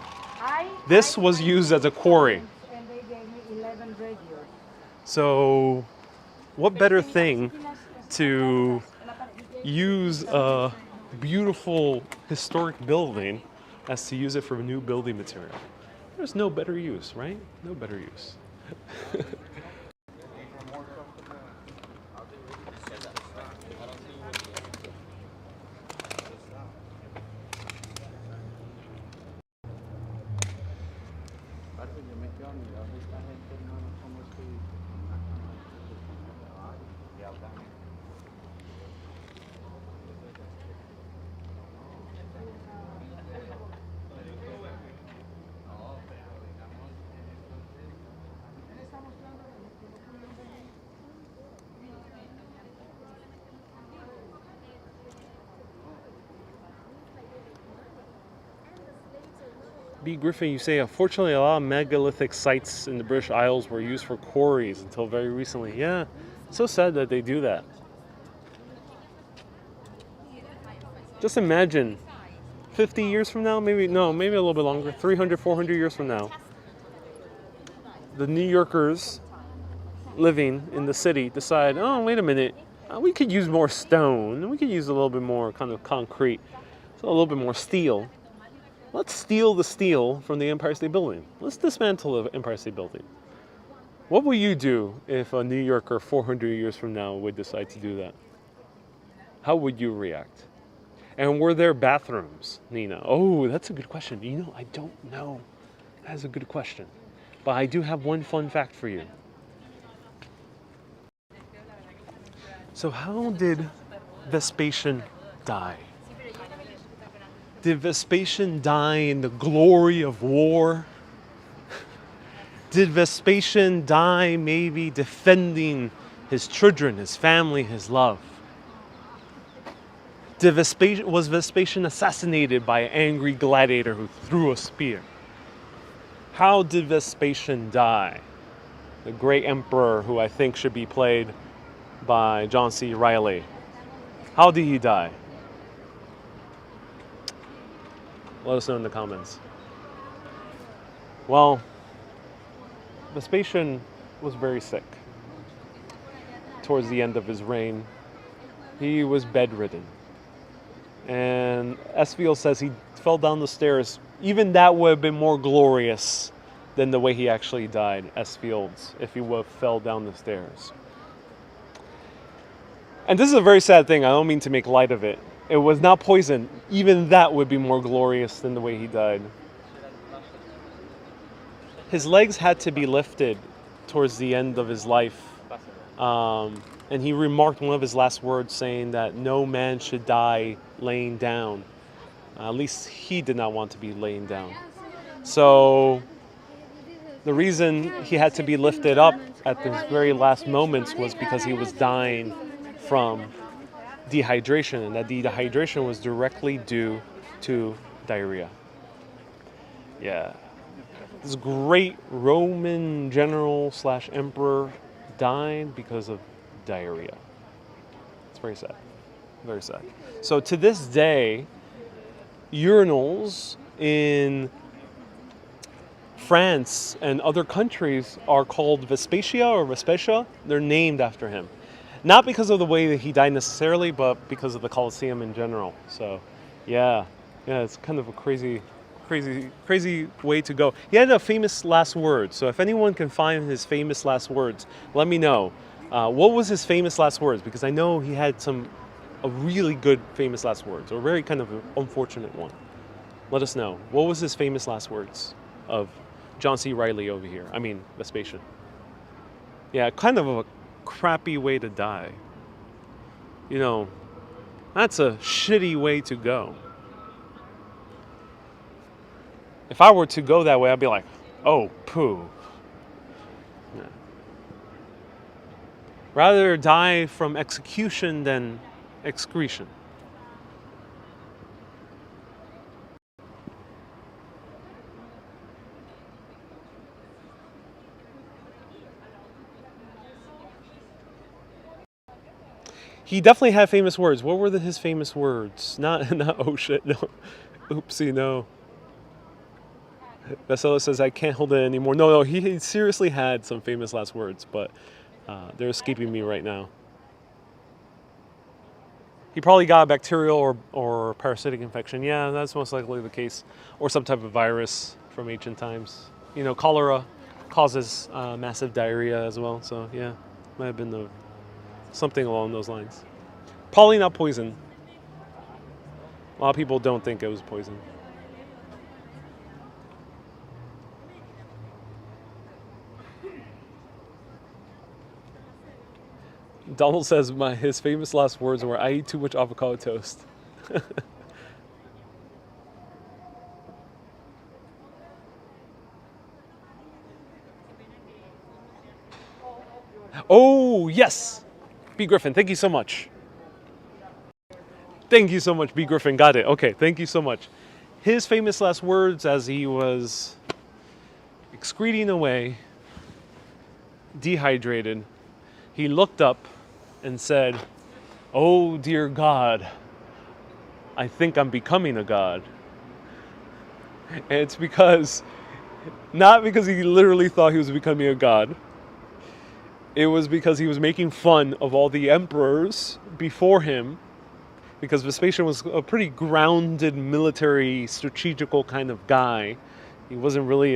This was used as a quarry. And they gave me 11 radios. So, what better thing to use a beautiful historic building as to use it for new building material? There's no better use, right? No better use. B. Griffin, you say, unfortunately, a lot of megalithic sites in the British Isles were used for quarries until very recently. Yeah, so sad that they do that. Just imagine, 50 years from now, maybe a little bit longer, 300, 400 years from now, the New Yorkers living in the city decide, oh, wait a minute, we could use more stone, we could use a little bit more kind of concrete, so a little bit more steel. Let's steal the steel from the Empire State Building. Let's dismantle the Empire State Building. What will you do if a New Yorker 400 years from now would decide to do that? How would you react? And were there bathrooms, Nina? Oh, that's a good question. You know, I don't know. That's a good question. But I do have one fun fact for you. So how did Vespasian die? Did Vespasian die in the glory of war? Did Vespasian die maybe defending his children, his family, his love? Was Vespasian assassinated by an angry gladiator who threw a spear? How did Vespasian die? The great emperor who I think should be played by John C. Reilly. How did he die? Let us know in the comments. Well, Vespasian was very sick towards the end of his reign. He was bedridden. And Esfield says he fell down the stairs. Even that would have been more glorious than the way he actually died, Esfield's, if he would have fell down the stairs. And this is a very sad thing. I don't mean to make light of it. It was not poison. Even that would be more glorious than the way he died. His legs had to be lifted towards the end of his life. And he remarked one of his last words saying that no man should die laying down. At least he did not want to be laying down. So the reason he had to be lifted up at his very last moments was because he was dying from dehydration, and that dehydration was directly due to diarrhea. Yeah. This great Roman general / emperor died because of diarrhea. It's very sad. Very sad. So to this day, urinals in France and other countries are called Vespatia or Vespatia. They're named after him. Not because of the way that he died necessarily, but because of the Colosseum in general. So, yeah, it's kind of a crazy way to go. He had a famous last word. So if anyone can find his famous last words, let me know. What was his famous last words? Because I know he had a really good famous last words, or a very kind of unfortunate one. Let us know. What was his famous last words of John C. Reilly over here? I mean, Vespasian. Yeah, kind of a crappy way to die. You know, that's a shitty way to go. If I were to go that way, I'd be like, oh, poo. Yeah. Rather die from execution than excretion. He definitely had famous words. What were his famous words? Not oh shit, no. Oopsie, no. Bestseller says, I can't hold it anymore. No, he seriously had some famous last words, but they're escaping me right now. He probably got a bacterial or parasitic infection. Yeah, that's most likely the case. Or some type of virus from ancient times. You know, cholera causes massive diarrhea as well. So, yeah, might have been something along those lines. Probably not poison. A lot of people don't think it was poison. Donald says his famous last words were, I eat too much avocado toast. Oh, yes! B. Griffin, thank you so much. Thank you so much, B. Griffin. Got it. Okay, thank you so much. His famous last words as he was excreting away, dehydrated, he looked up and said, oh dear God, I think I'm becoming a god. And it's not because he literally thought he was becoming a god. It was because he was making fun of all the emperors before him, because Vespasian was a pretty grounded military strategical kind of guy. He wasn't really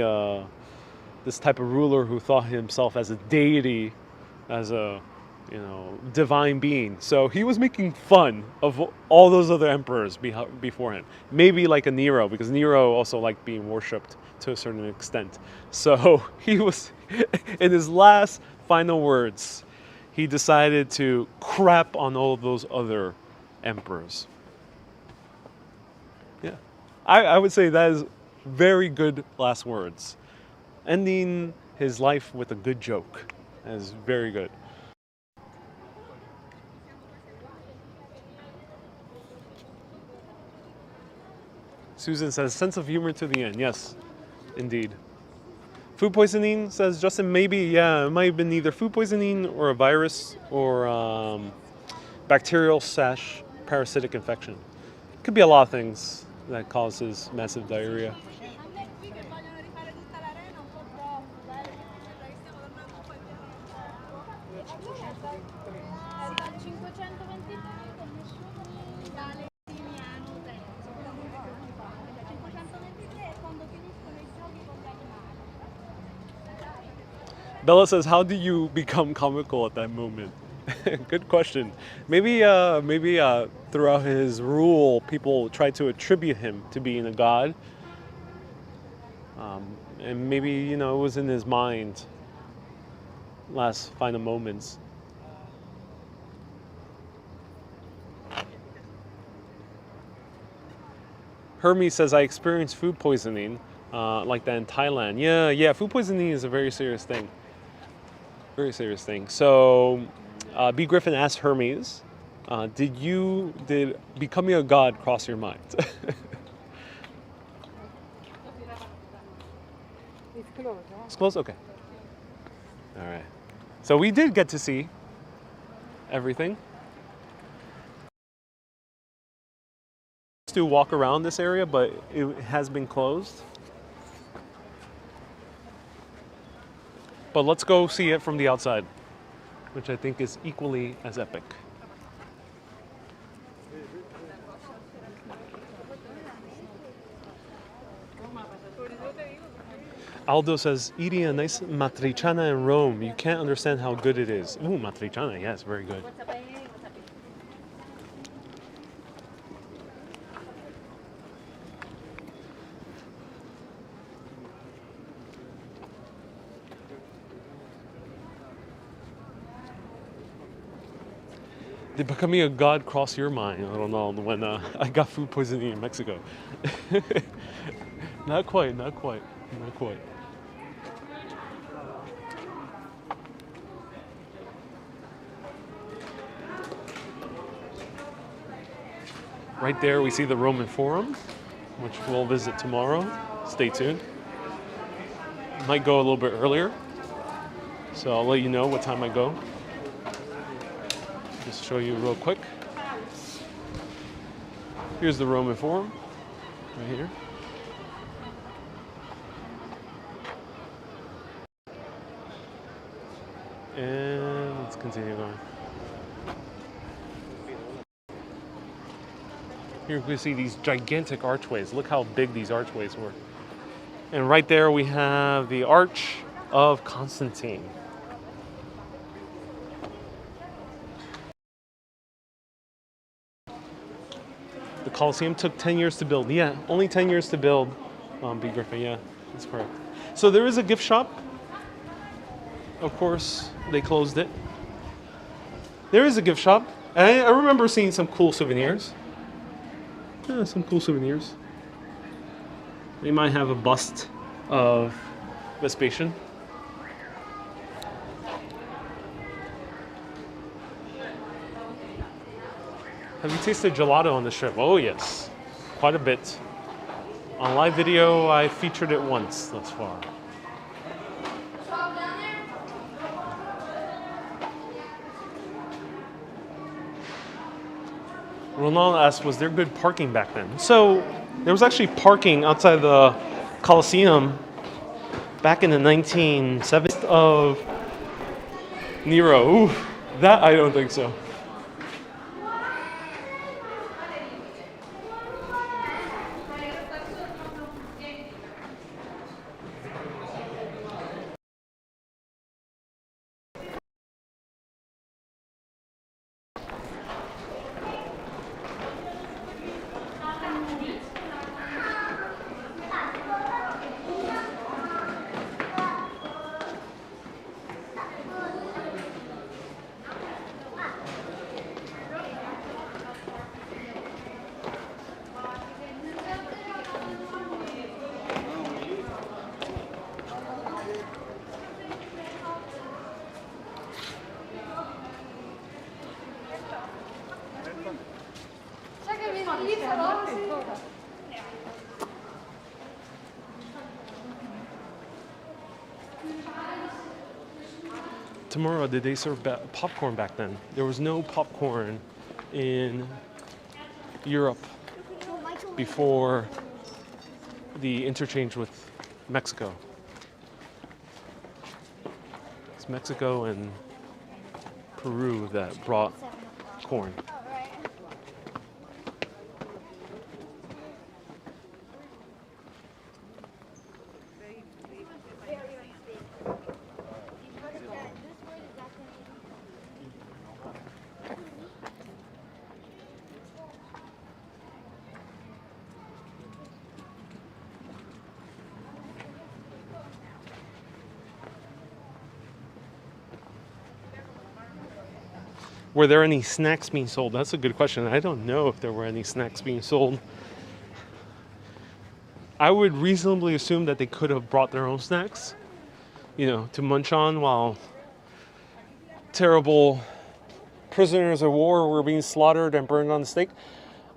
this type of ruler who thought himself as a deity, as a divine being. So he was making fun of all those other emperors before him. Maybe like a Nero, because Nero also liked being worshipped to a certain extent. So he was, in his last final words, he decided to crap on all of those other emperors. Yeah. I would say that is very good last words. Ending his life with a good joke. That is very good. Susan says, sense of humor to the end. Yes, indeed. Food poisoning, says Justin, maybe, yeah, it might have been either food poisoning or a virus or bacterial / parasitic infection. Could be a lot of things. that causes massive diarrhea. Bella says, "How do you become comical at that moment?" Good question. Maybe throughout his rule, people tried to attribute him to being a god, and maybe it was in his mind. Last final moments. Hermes says, "I experienced food poisoning, like that in Thailand." Yeah. Food poisoning is a very serious thing. Very serious thing. So, B. Griffin asked Hermes, did becoming a god cross your mind?" It's closed, huh? It's close? Okay. All right. So we did get to see everything. To walk around this area, but it has been closed. But let's go see it from the outside, which I think is equally as epic. Aldo says, "Eating a nice matriciana in Rome, you can't understand how good it is." Ooh, matriciana, yes, very good. Did becoming a god cross your mind? I don't know, when I got food poisoning in Mexico. Not quite. Right there we see the Roman Forum, which we'll visit tomorrow. Stay tuned. Might go a little bit earlier, so I'll let you know what time I go. Just show you real quick. Here's the Roman Forum, right here. And let's continue going. Here we see these gigantic archways. Look how big these archways were. And right there we have the Arch of Constantine. The Colosseum took 10 years to build. Yeah, only 10 years to build. B. Griffin, yeah, that's correct. So there is a gift shop. Of course, they closed it. There is a gift shop. I remember seeing some cool souvenirs. Yeah, some cool souvenirs. They might have a bust of Vespasian. Have you tasted gelato on the ship? Oh yes, quite a bit. On live video, I featured it once thus far. Ronald asked, was there good parking back then? So there was actually parking outside the Colosseum back in the 1970s of Nero. Ooh, that I don't think so. Tomorrow, did they serve popcorn back then? There was no popcorn in Europe before the interchange with Mexico. It's Mexico and Peru that brought corn. Were there any snacks being sold? That's a good question. I don't know if there were any snacks being sold. I would reasonably assume that they could have brought their own snacks, to munch on while terrible prisoners of war were being slaughtered and burned on the stake.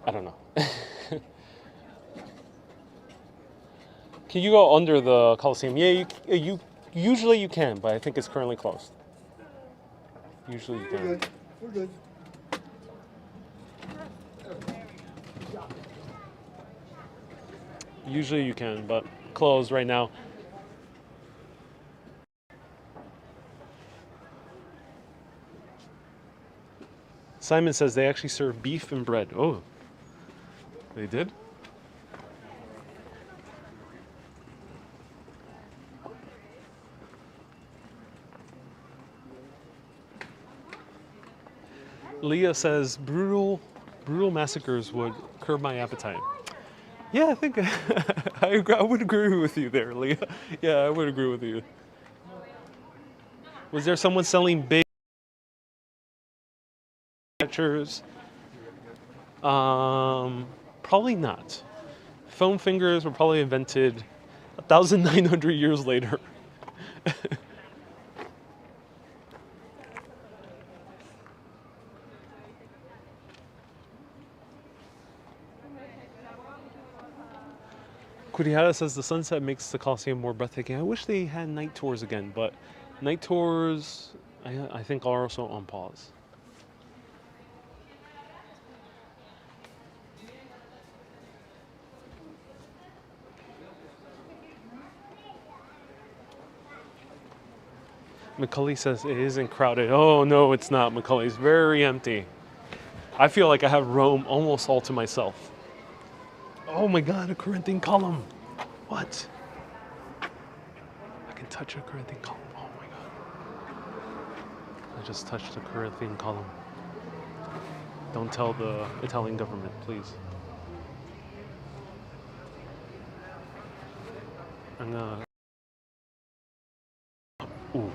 I don't know. Can you go under the Colosseum? Yeah, you usually you can, but I think it's currently closed. Usually you can. We're good. Usually you can, but closed right now. Simon says they actually serve beef and bread. Oh, they did? Leah says brutal massacres would curb my appetite. Yeah, I think I would agree with you there, Leah. Yeah, I would agree with you. Was there someone selling big pictures? Probably not. Foam fingers were probably invented 1,900 years later. Kurihara says the sunset makes the Colosseum more breathtaking. I wish they had night tours again, but night tours, I think, are also on pause. Macaulay says it isn't crowded. Oh, no, it's not. Macaulay's very empty. I feel like I have Rome almost all to myself. Oh my God, a Corinthian column. What? I can touch a Corinthian column. Oh my God. I just touched a Corinthian column. Don't tell the Italian government, please. I'm gonna... Ooh,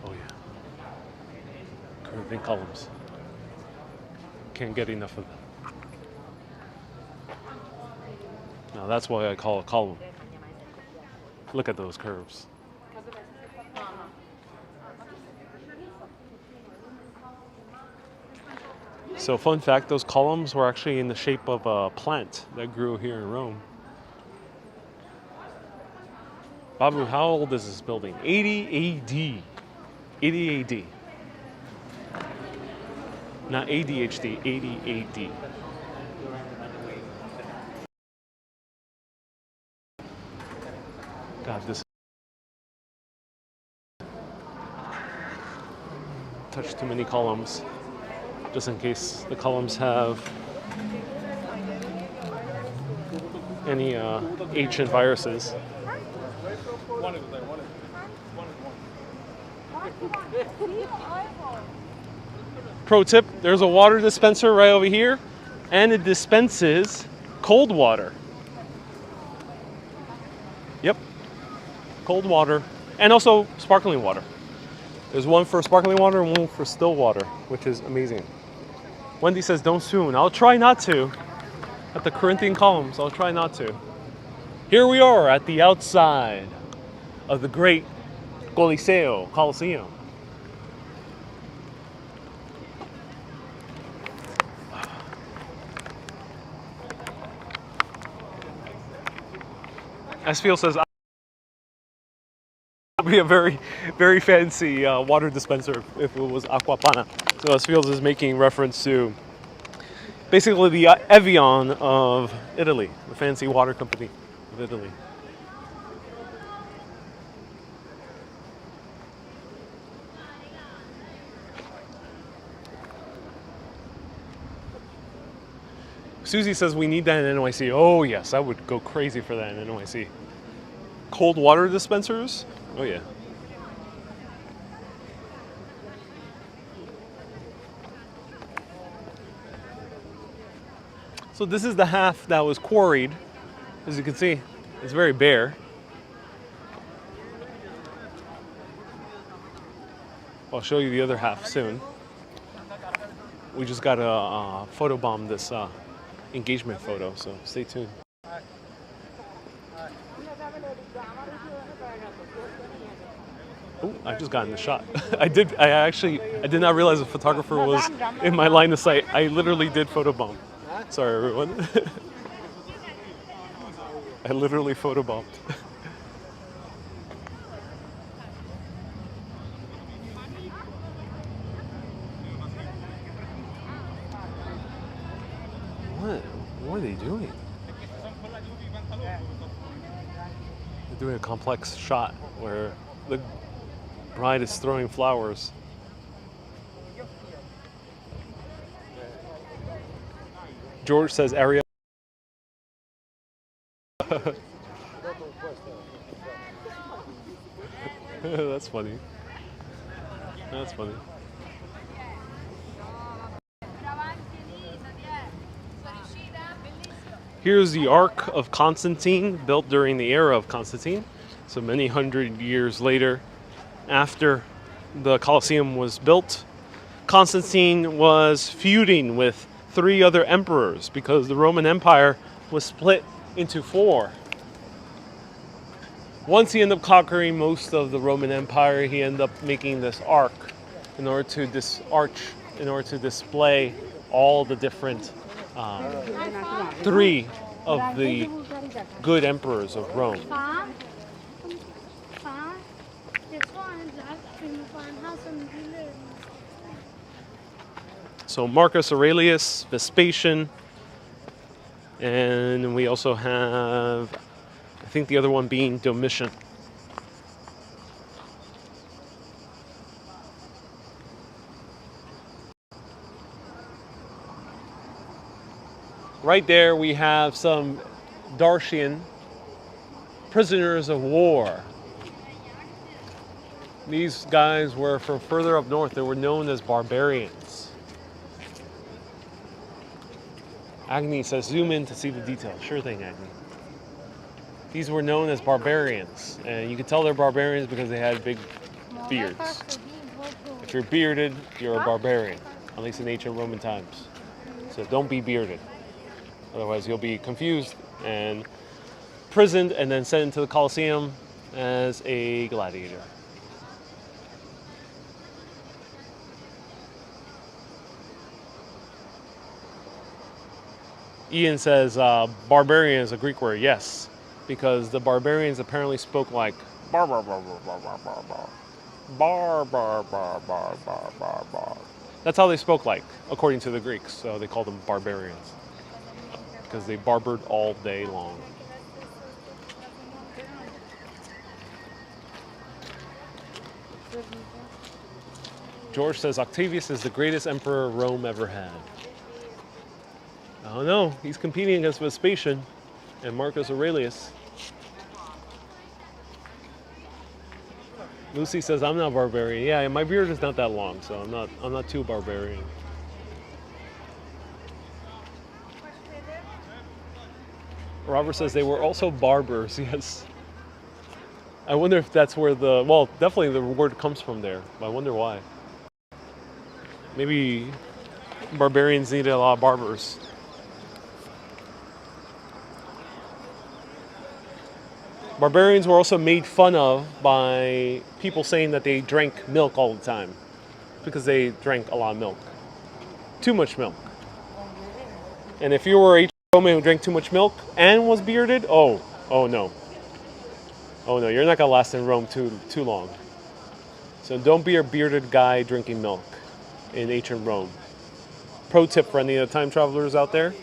oh yeah. Corinthian columns. Can't get enough of them. Now that's why I call it a column. Look at those curves. So fun fact, those columns were actually in the shape of a plant that grew here in Rome. Babu, how old is this building? 80 AD. 80 AD. Not ADHD, 80 AD. God, this... Touch too many columns, just in case the columns have any ancient viruses. Pro tip, there's a water dispenser right over here, and it dispenses cold water. Yep, cold water, and also sparkling water. There's one for sparkling water and one for still water, which is amazing. Wendy says, don't swoon. I'll try not to. At the Corinthian Columns, I'll try not to. Here we are at the outside of the great Colosseum. Esfiel says, be a very, very fancy water dispenser if it was aquapana. So Esfield is making reference to Basically the Evian of Italy, the fancy water company of Italy. Susie says we need that in NYC. Oh yes, I would go crazy for that in NYC. Cold water dispensers? Oh yeah. So this is the half that was quarried. As you can see, it's very bare. I'll show you the other half soon. We just got to photobomb this engagement photo, so stay tuned. Oh, I just got in the shot. I did not realize the photographer was in my line of sight. I literally did photobomb. Sorry, everyone. I literally photobombed. What are they doing? They're doing a complex shot where the bride is throwing flowers. George says area. That's funny. That's funny. Here's the Ark of Constantine, built during the era of Constantine. So many hundred years later, after the Colosseum was built, Constantine was feuding with 3 other emperors because the Roman Empire was split into 4. Once he ended up conquering most of the Roman Empire, he ended up making this ark in order to display all the different 3 of the good emperors of Rome. So Marcus Aurelius, Vespasian, and we also have, I think the other one being Domitian. Right there we have some Dacian prisoners of war. These guys were from further up north. They were known as barbarians. Agni says, zoom in to see the details. Sure thing, Agni. These were known as barbarians. And you could tell they're barbarians because they had big beards. If you're bearded, you're a barbarian, at least in ancient Roman times. So don't be bearded. Otherwise you'll be confused and imprisoned and then sent into the Colosseum as a gladiator. Ian says barbarian is a Greek word. Yes, because the barbarians apparently spoke like bar bar bar bar bar bar bar bar bar bar bar bar bar bar bar. That's how they spoke like, according to the Greeks. So they called them barbarians because they barbered all day long. George says Octavius is the greatest emperor Rome ever had. Oh no, he's competing against Vespasian and Marcus Aurelius. Lucy says I'm not barbarian. Yeah, my beard is not that long, so I'm not too barbarian. Robert says they were also barbers. Yes. I wonder if that's where definitely the word comes from there, but I wonder why. Maybe barbarians needed a lot of barbers. Barbarians were also made fun of by people saying that they drank milk all the time because they drank a lot of milk. Too much milk. And if you were a Roman who drank too much milk and was bearded, oh no. Oh no, you're not gonna last in Rome too long. So don't be a bearded guy drinking milk in ancient Rome. pro tip for any of the time travelers out there.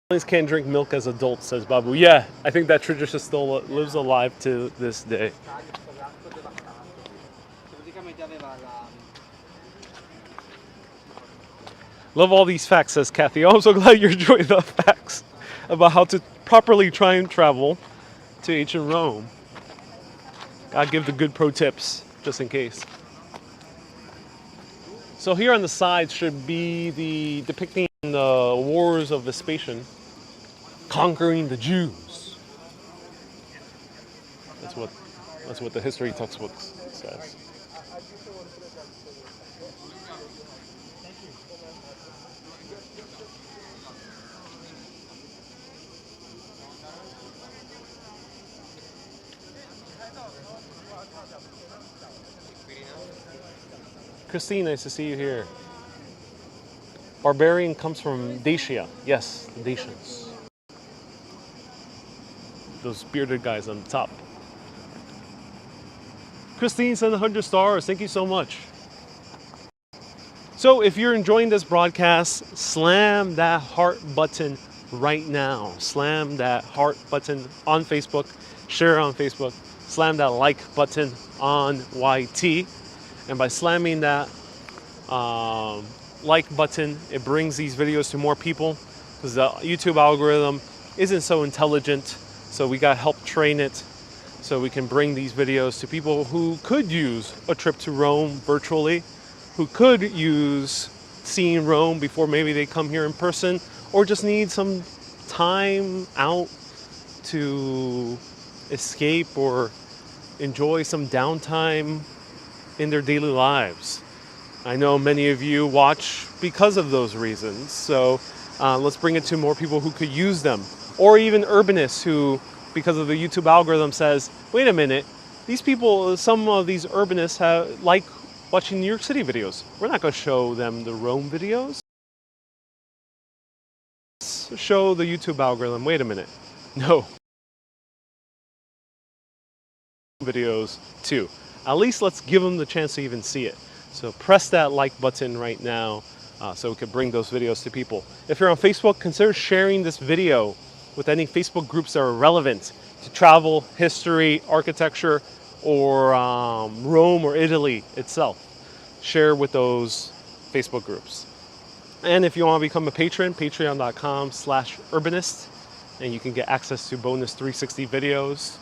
Families can't drink milk as adults, says Babu. Yeah, I think that tradition still lives alive to this day. Love all these facts, says Kathy. Oh, I'm so glad you enjoyed the facts about how to properly try and travel to ancient Rome. I'll give the good pro tips, just in case. So here on the side should be the depicting the wars of Vespasian conquering the Jews. That's what the history textbook says. Christine, nice to see you here. Barbarian comes from Dacia. Yes, the Dacians. Those bearded guys on top. Christine sent 100 stars. Thank you so much. So if you're enjoying this broadcast, slam that heart button right now. Slam that heart button on Facebook. Share on Facebook. Slam that like button on YT. And by slamming that like button, it brings these videos to more people because the YouTube algorithm isn't so intelligent. So we got to help train it so we can bring these videos to people who could use a trip to Rome virtually, who could use seeing Rome before maybe they come here in person, or just need some time out to escape or enjoy some downtime in their daily lives. I know many of you watch because of those reasons, so let's bring it to more people who could use them. Or even urbanists who, because of the YouTube algorithm, says, wait a minute, these people, some of these urbanists like watching New York City videos. We're not going to show them the Rome videos. Let's show the YouTube algorithm, wait a minute, no. Videos too. At least let's give them the chance to even see it. So press that like button right now so we can bring those videos to people. If you're on Facebook, consider sharing this video with any Facebook groups that are relevant to travel, history, architecture, or Rome or Italy itself. Share with those Facebook groups. And if you want to become a patron, patreon.com/urbanist, and you can get access to bonus 360 videos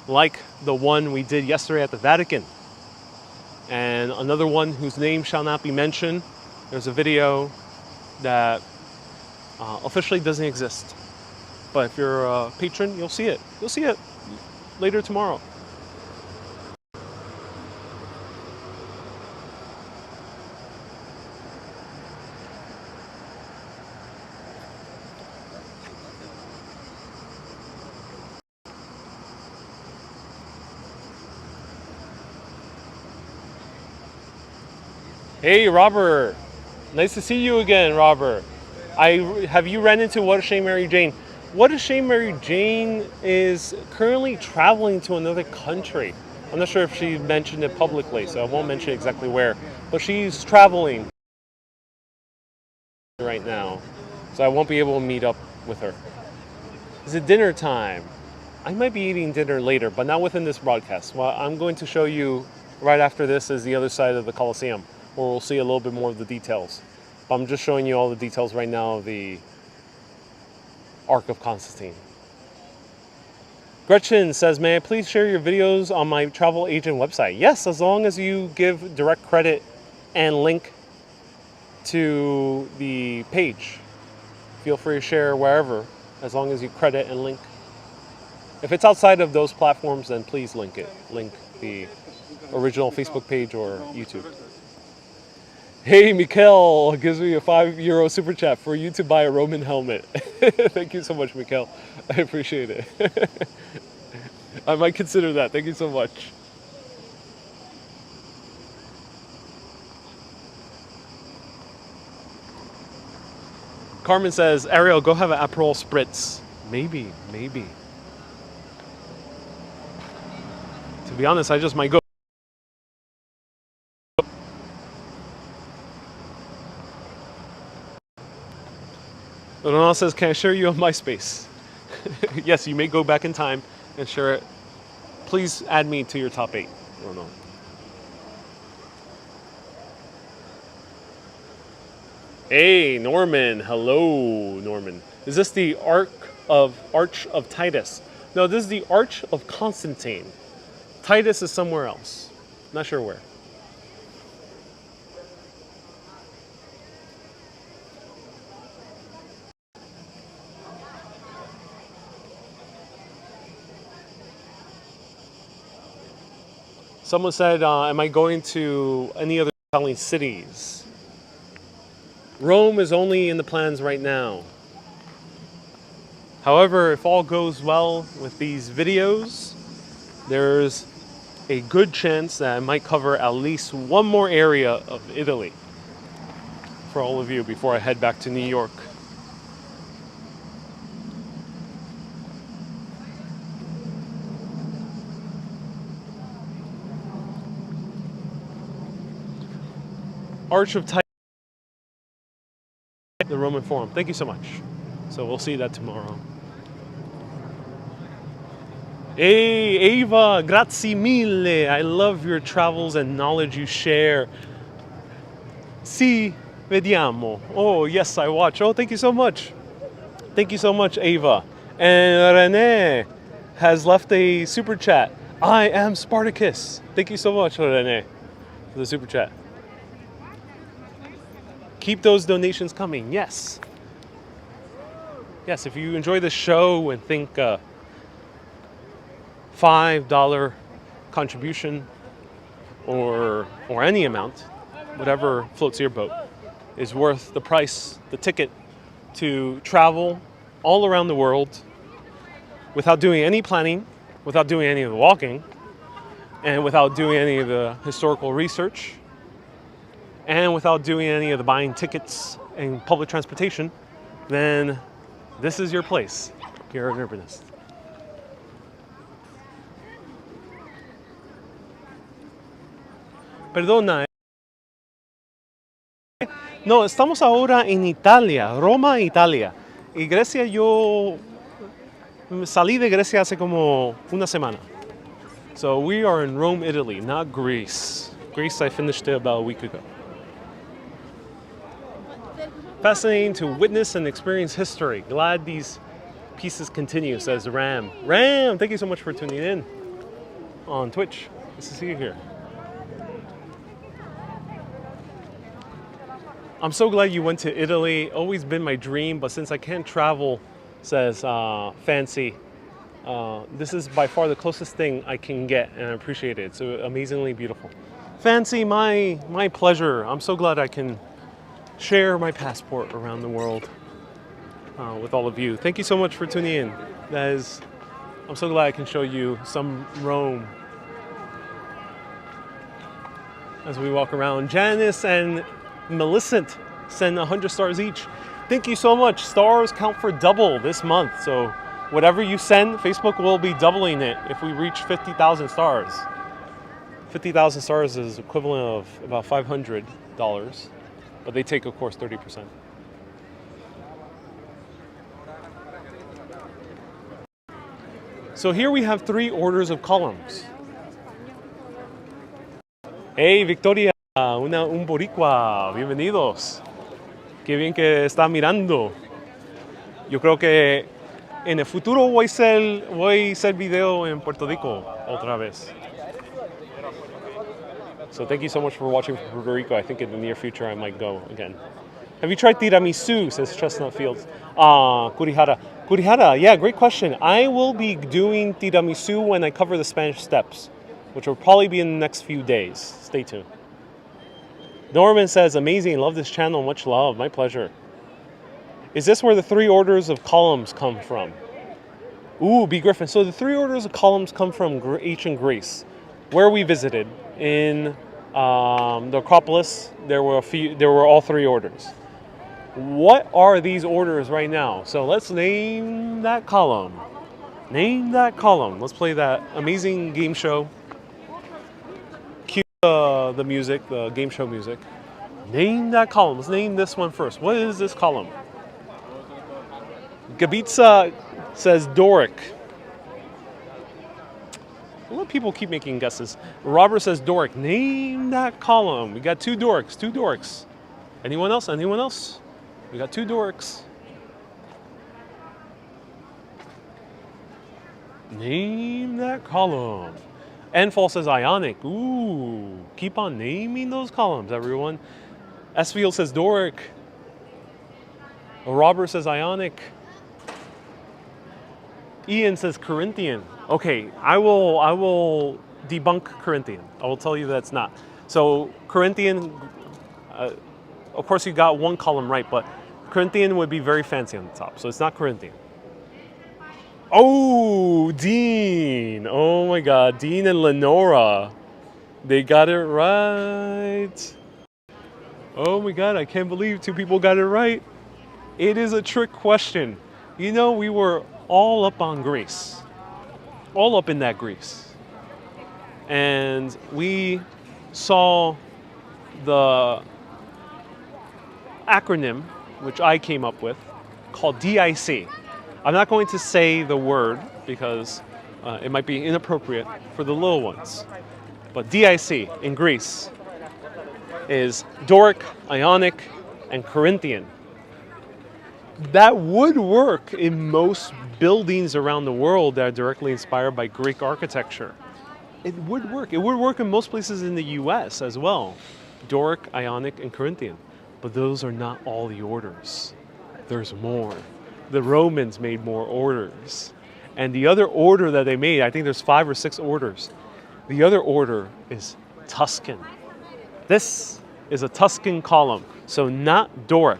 like the one we did yesterday at the Vatican. And another one whose name shall not be mentioned. There's a video that officially doesn't exist. But if you're a patron, you'll see it. You'll see it later tomorrow. Hey, Robert. Nice to see you again, Robert. Have you ran into What a Shame Mary Jane? What a Shame Mary Jane is currently traveling to another country. I'm not sure if she mentioned it publicly, so I won't mention exactly where. But she's traveling right now, so I won't be able to meet up with her. Is it dinner time? I might be eating dinner later, but not within this broadcast. Well, I'm going to show you right after this is the other side of the Colosseum, where we'll see a little bit more of the details. But I'm just showing you all the details right now of the Ark of Constantine. Gretchen says, may I please share your videos on my travel agent website? Yes, as long as you give direct credit and link to the page. Feel free to share wherever, as long as you credit and link. If it's outside of those platforms, then please link it. Link the original Facebook page or YouTube. Hey, Mikkel gives me a €5 super chat for you to buy a Roman helmet. Thank you so much, Mikkel. I appreciate it. I might consider that. Thank you so much. Carmen says, Ariel, go have an Aperol Spritz. Maybe. be honest, I just might go. Ronald says, can I share you on MySpace? Yes, you may go back in time and share it. Please add me to your top 8, Ronald. Hey, Norman. Hello, Norman. Is this the Arch of Titus? No, this is the Arch of Constantine. Titus is somewhere else. Not sure where. Someone said, am I going to any other Italian cities? Rome is only in the plans right now. However, if all goes well with these videos, there's a good chance that I might cover at least one more area of Italy for all of you before I head back to New York. Arch of Titus, the Roman Forum. Thank you so much. So we'll see that tomorrow. Hey, Ava, grazie mille. I love your travels and knowledge you share. Sì, vediamo. Oh, yes, I watch. Oh, thank you so much. Thank you so much, Ava. And Rene has left a super chat. I am Spartacus. Thank you so much, Rene, for the super chat. Keep those donations coming. Yes. Yes, if you enjoy the show and think $5 contribution or any amount, whatever floats your boat, is worth the price, the ticket to travel all around the world without doing any planning, without doing any of the walking, and without doing any of the historical research, and without doing any of the buying tickets and public transportation, then this is your place here at Urbanist. Perdona. No, estamos ahora en Italia, Roma, Italia. Y Grecia, yo salí de Grecia hace como una semana. So we are in Rome, Italy, not Greece. Greece, I finished it about a week ago. Fascinating to witness and experience history. Glad these pieces continue, says Ram. Ram, thank you so much for tuning in on Twitch. Nice to see you here. I'm so glad you went to Italy. Always been my dream, but since I can't travel, says Fancy, this is by far the closest thing I can get, and I appreciate it. It's amazingly beautiful. Fancy, my pleasure. I'm so glad I can share my passport around the world with all of you. Thank you so much for tuning in. I'm so glad I can show you some Rome as we walk around. Janice and Millicent send 100 stars each. Thank you so much. Stars count for double this month, so whatever you send, Facebook will be doubling it if we reach 50,000 stars. 50,000 stars is equivalent of about $500, but they take, of course, 30%. So here we have 3 orders of columns. Hey, Victoria, un boricua, bienvenidos. Qué bien que está mirando. Yo creo que en el futuro voy a hacer video en Puerto Rico otra vez. So thank you so much for watching from Puerto Rico. I think in the near future I might go again. Have you tried tiramisu, says Chestnut Fields? Kurihara. Kurihara, yeah, great question. I will be doing tiramisu when I cover the Spanish Steps, which will probably be in the next few days. Stay tuned. Norman says, amazing, love this channel, much love, my pleasure. Is this where the 3 orders of columns come from? Ooh, B. Griffin. So the 3 orders of columns come from ancient Greece, where we visited. In the Acropolis, there were all 3 orders. What are these orders right now? So let's name that column. Name that column. Let's play that amazing game show the music, the game show music. Name that column. Let's name this one first. What is this column? Gabitsa says Doric. A lot of people keep making guesses. Robert says Doric. Name that column. We got two Dorics. Two Dorics. Anyone else? Anyone else? We got two Dorics. Name that column. Enfall says Ionic. Ooh. Keep on naming those columns, everyone. Esfield says Doric. Robert says Ionic. Ian says Corinthian. Okay, I will debunk Corinthian. I will tell you that's not. So Corinthian, of course you got one column right, but Corinthian would be very fancy on the top. So it's not Corinthian. Oh, Dean. Oh my God, Dean and Lenora. They got it right. Oh my God, I can't believe two people got it right. It is a trick question. You know, we were all up on Greece. All up in that Greece. And we saw the acronym, which I came up with, called DIC. I'm not going to say the word because it might be inappropriate for the little ones. But DIC in Greece is Doric, Ionic, and Corinthian. That would work in most buildings around the world that are directly inspired by Greek architecture. It would work. It would work in most places in the US as well. Doric, Ionic, and Corinthian. But those are not all the orders. There's more. The Romans made more orders. And the other order that they made, I think there's 5 or 6 orders. The other order is Tuscan. This is a Tuscan column, so not Doric.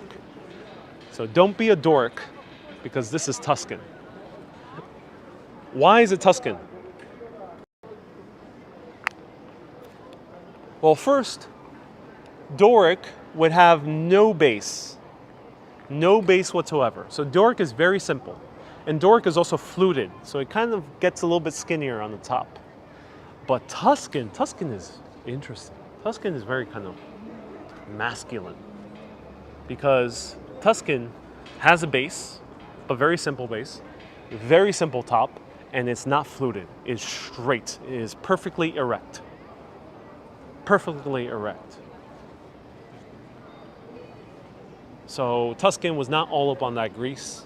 So don't be a Doric, because this is Tuscan. Why is it Tuscan? Well, first, Doric would have no base. No base whatsoever. So Doric is very simple. And Doric is also fluted, so it kind of gets a little bit skinnier on the top. But Tuscan is interesting. Tuscan is very kind of masculine. Because Tuscan has a base, a very simple base, very simple top, and it's not fluted. It's straight. It is perfectly erect. Perfectly erect. So Tuscan was not all up on that grease.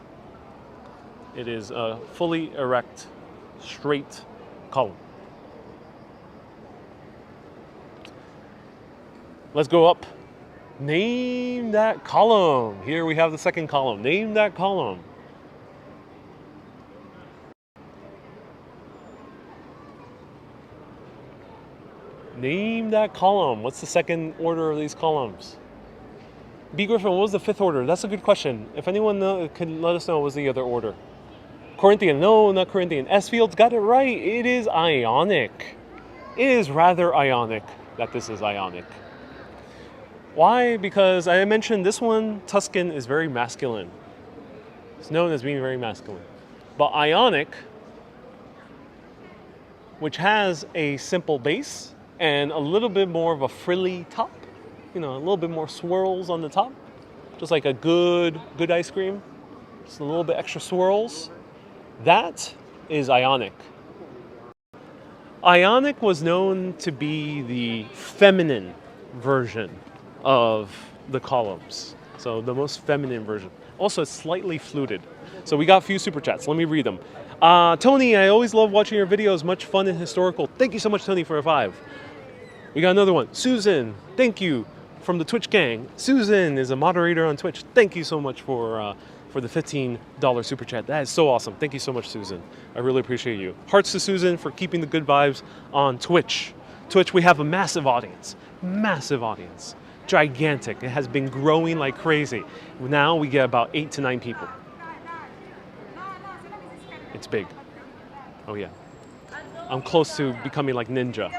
It is a fully erect, straight column. Let's go up. Name that column. Here we have the second column. Name that column. Name that column. What's the second order of these columns? B. Griffin, what was the 5th order? That's a good question. If anyone can let us know what was the other order. Corinthian. No, not Corinthian. S. Fields got it right. It is Ionic. It is rather Ionic that this is Ionic. Why? Because I mentioned this one, Tuscan, is very masculine. It's known as being very masculine. But Ionic, which has a simple base and a little bit more of a frilly top, you know, a little bit more swirls on the top, just like a good ice cream, just a little bit extra swirls. That is Ionic. Ionic was known to be the feminine version of the columns. So the most feminine version. Also, it's slightly fluted. So we got a few super chats. Let me read them. Tony, I always love watching your videos. Much fun and historical. Thank you so much, Tony, for a 5. We got another one. Susan, thank you from the Twitch gang. Susan is a moderator on Twitch. Thank you so much for the $15 super chat. That is so awesome. Thank you so much, Susan. I really appreciate you. Hearts to Susan for keeping the good vibes on Twitch. Twitch, we have a massive audience. Massive audience. Gigantic. It has been growing like crazy. Now we get about 8 to 9 people. It's big. Oh yeah. I'm close to becoming like Ninja.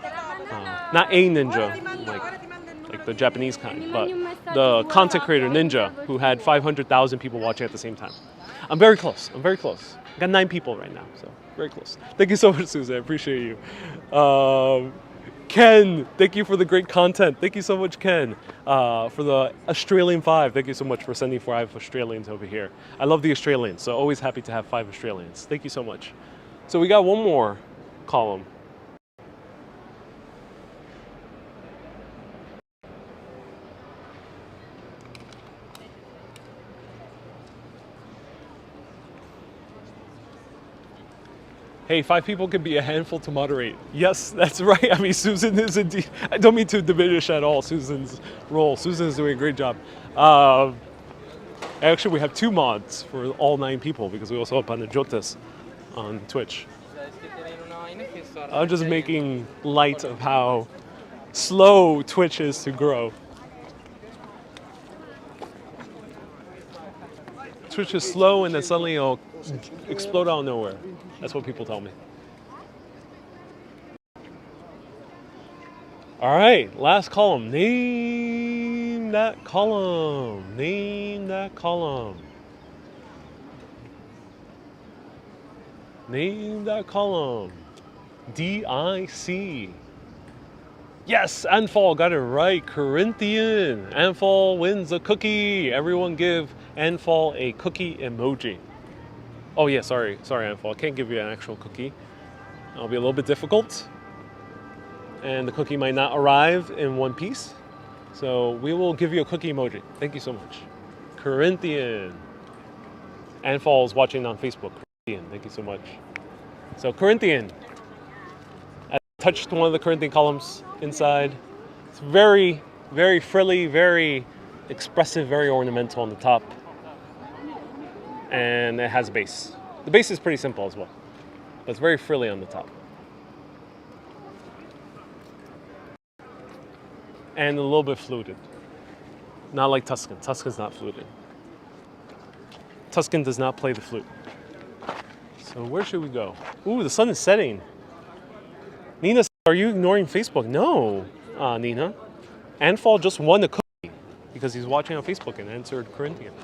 Not a ninja, like the Japanese kind, but the content creator Ninja, who had 500,000 people watching at the same time. I'm very close. I'm very close. I got 9 people right now, so very close. Thank you so much, Susan. I appreciate you. Ken, thank you for the great content. Thank you so much, Ken, for the Australian 5. Thank you so much for sending 5 Australians over here. I love the Australians, so always happy to have 5 Australians. Thank you so much. So we got one more column. Hey, 5 people can be a handful to moderate. Yes, that's right. I mean, Susan is indeed, I don't mean to diminish at all Susan's role. Susan is doing a great job. Actually, we have 2 mods for all 9 people because we also have Panajotas on Twitch. I'm just making light of how slow Twitch is to grow. Twitch is slow and then suddenly it'll explode out of nowhere. That's what people tell me. All right, last column. Name that column. Name that column. Name that column. DIC. Yes, Anfal got it right. Corinthian. Anfal wins a cookie. Everyone give Anfal a cookie emoji. Oh yeah, sorry Anfal. I can't give you an actual cookie. It'll be a little bit difficult. And the cookie might not arrive in one piece. So we will give you a cookie emoji. Thank you so much. Corinthian. Anfal is watching on Facebook. Corinthian, thank you so much. So Corinthian. I touched one of the Corinthian columns inside. It's very, very frilly, very expressive, very ornamental on the top. And it has a base. The base is pretty simple as well, but it's very frilly on the top. And a little bit fluted. Not like Tuscan. Tuscan's not fluted. Tuscan does not play the flute. So where should we go? Ooh, the sun is setting. Nina, are you ignoring Facebook? No, Nina. Anfal just won a cookie because he's watching on Facebook and answered Corinthian.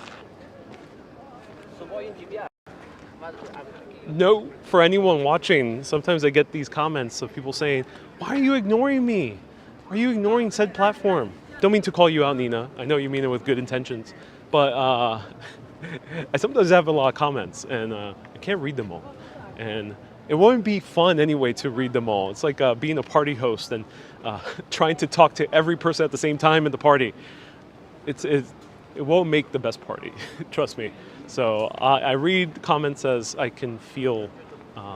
No, for anyone watching, sometimes I get these comments of people saying, why are you ignoring me? Are you ignoring said platform? Don't mean to call you out, Nina. I know you mean it with good intentions. But I sometimes have a lot of comments and I can't read them all. And it won't be fun anyway to read them all. It's like being a party host and trying to talk to every person at the same time in the party. It won't make the best party, trust me. So I read comments as I can feel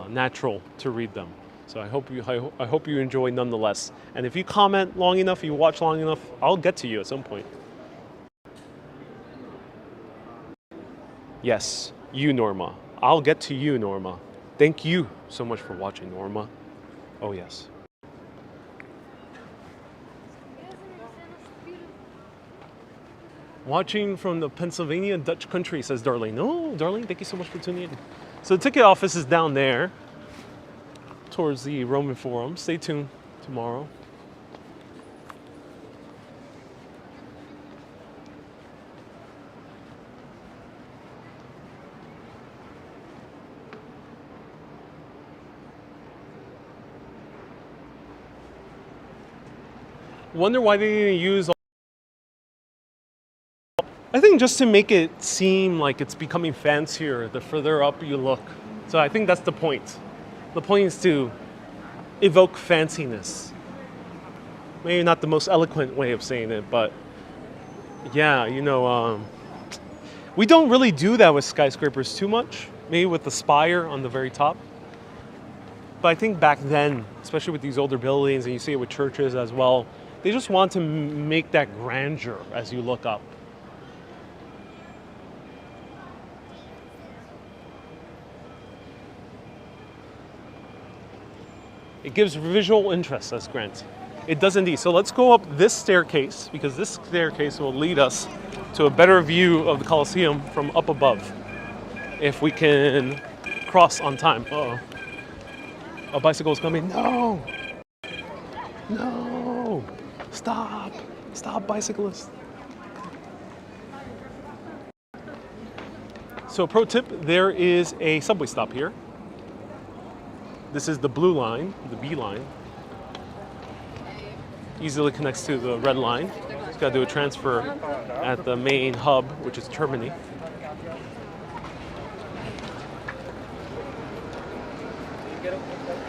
natural to read them. So I hope you enjoy nonetheless. And if you comment long enough, you watch long enough, I'll get to you at some point. Yes, you, Norma. I'll get to you, Norma. Thank you so much for watching, Norma. Oh yes. Watching from the Pennsylvania Dutch country, says Darlene. No, Darlene, thank you so much for tuning in. So the ticket office is down there towards the Roman Forum. Stay tuned tomorrow. Wonder why they didn't use. I think just to make it seem like it's becoming fancier the further up you look. So I think that's the point. The point is to evoke fanciness. Maybe not the most eloquent way of saying it, but yeah, you know, we don't really do that with skyscrapers too much. Maybe with the spire on the very top. But I think back then, especially with these older buildings, and you see it with churches as well, they just want to make that grandeur as you look up. It gives visual interest, says Grant. It does indeed. So let's go up this staircase, because this staircase will lead us to a better view of the Colosseum from up above. If we can cross on time. Uh-oh. A bicycle is coming. No! No! Stop! Stop, bicyclist. So pro tip, there is a subway stop here. This is the blue line, the B line. easily connects to the red line. Just got to do a transfer at the main hub, which is Termini.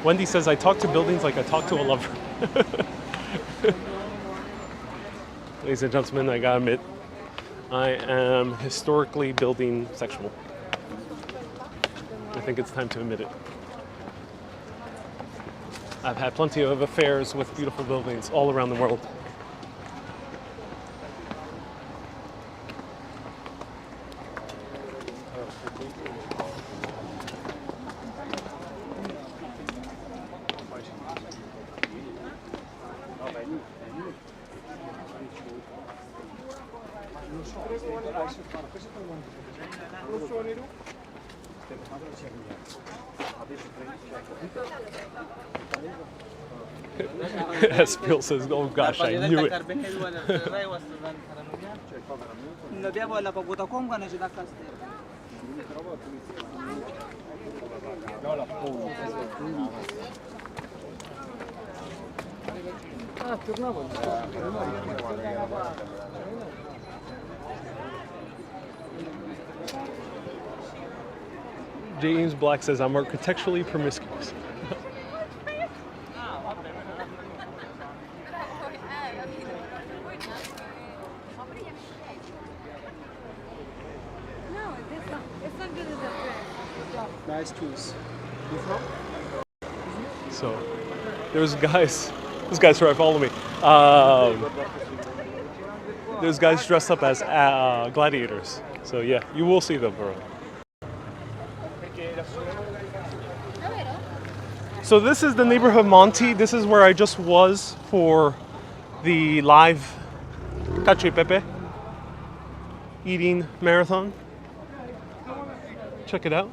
Wendy says, I talk to buildings like I talk to a lover. Ladies and gentlemen, I gotta admit, I am historically building sexual. I think it's time to admit it. I've had plenty of affairs with beautiful buildings all around the world. As Bill says, oh gosh, I knew it. James Black says, I'm architecturally promiscuous. Nice tools. So, there's guys try to follow me. There's guys dressed up as gladiators. So yeah, you will see them, bro. So this is the neighborhood of Monte. This is where I just was for the live Cacio e Pepe eating marathon. Check it out.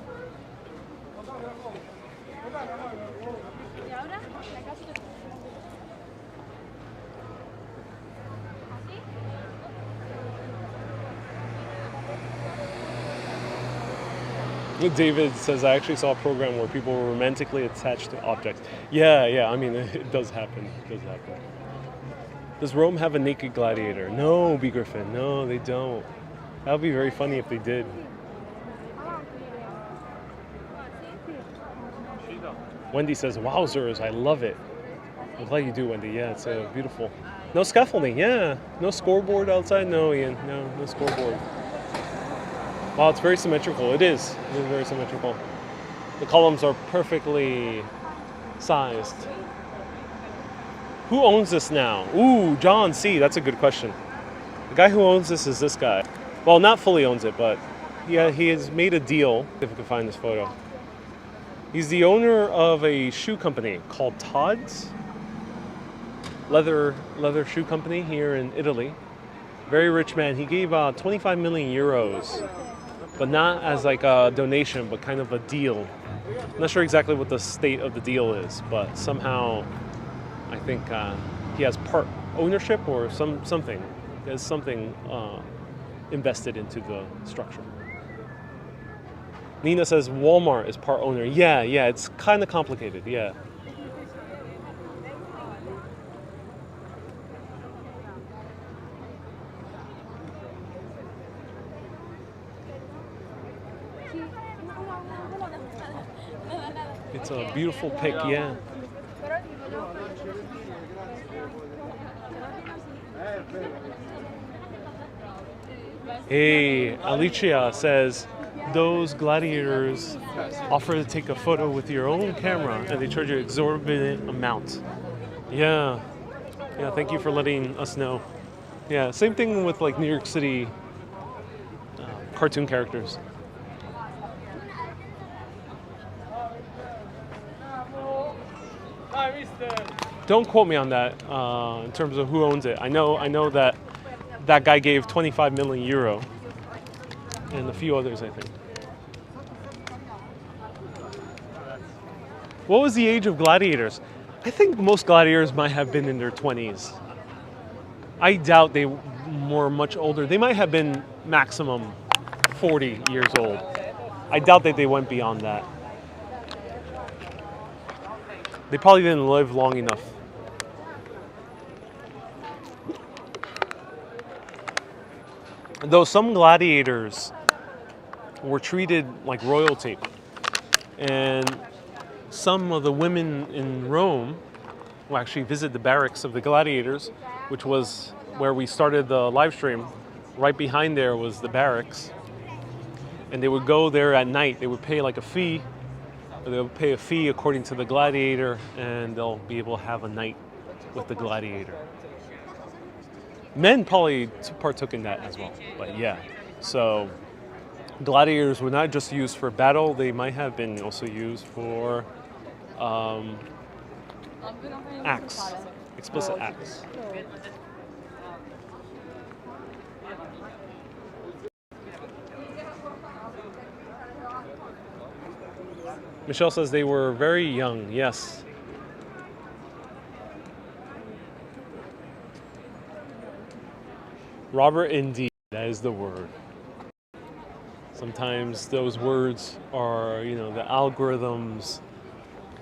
David says, I actually saw a program where people were romantically attached to objects. Yeah, I mean, it does happen. Does Rome have a naked gladiator? No, B. Griffin, no, they don't. That would be very funny if they did. Wendy says, wowzers, I love it. I'm glad you do, Wendy. Yeah, it's beautiful. No scaffolding, yeah. No scoreboard outside? No, Ian, no scoreboard. Wow, it's very symmetrical. It is very symmetrical. The columns are perfectly sized. Who owns this now? Ooh, John C. That's a good question. The guy who owns this is this guy. Well, not fully owns it, but yeah, he has made a deal. If we can find this photo. He's the owner of a shoe company called Todd's. Leather shoe company here in Italy. Very rich man. He gave 25 million euros. But not as like a donation, but kind of a deal. I'm not sure exactly what the state of the deal is, but somehow I think he has part ownership or something. He has something invested into the structure. Nina says Walmart is part owner. Yeah, it's kind of complicated, yeah. It's a beautiful pic, yeah. Hey, Alicia says, those gladiators offer to take a photo with your own camera and they charge you an exorbitant amount. Yeah, thank you for letting us know. Yeah, same thing with like New York City cartoon characters. Don't quote me on that in terms of who owns it. I know that guy gave 25 million euro and a few others, I think. What was the age of gladiators? I think most gladiators might have been in their 20s. I doubt they were much older. They might have been maximum 40 years old. I doubt that they went beyond that. They probably didn't live long enough. Though some gladiators were treated like royalty, and some of the women in Rome will actually visit the barracks of the gladiators, which was where we started the live stream. Right behind there was the barracks, and they would go there at night. They would pay like a fee, or they would pay a fee according to the gladiator, and they'll be able to have a night with the gladiator. Men probably partook in that as well, but yeah. So gladiators were not just used for battle, they might have been also used for acts, explicit acts. Michelle says they were very young, yes. Robert, indeed, that is the word. Sometimes those words are, the algorithms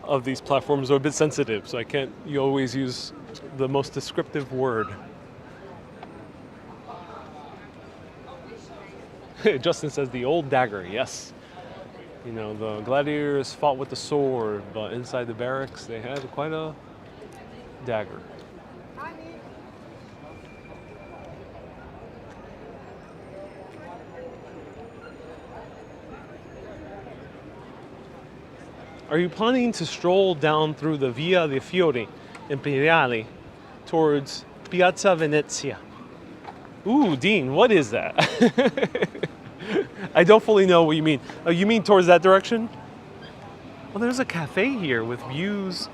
of these platforms are a bit sensitive, so you always use the most descriptive word. Justin says the old dagger, yes. The gladiators fought with the sword, but inside the barracks they had quite a dagger. Are you planning to stroll down through the Via dei Fiori Imperiali towards Piazza Venezia? Ooh, Dean, what is that? I don't fully know what you mean. Oh, you mean towards that direction? Well, there's a cafe here with views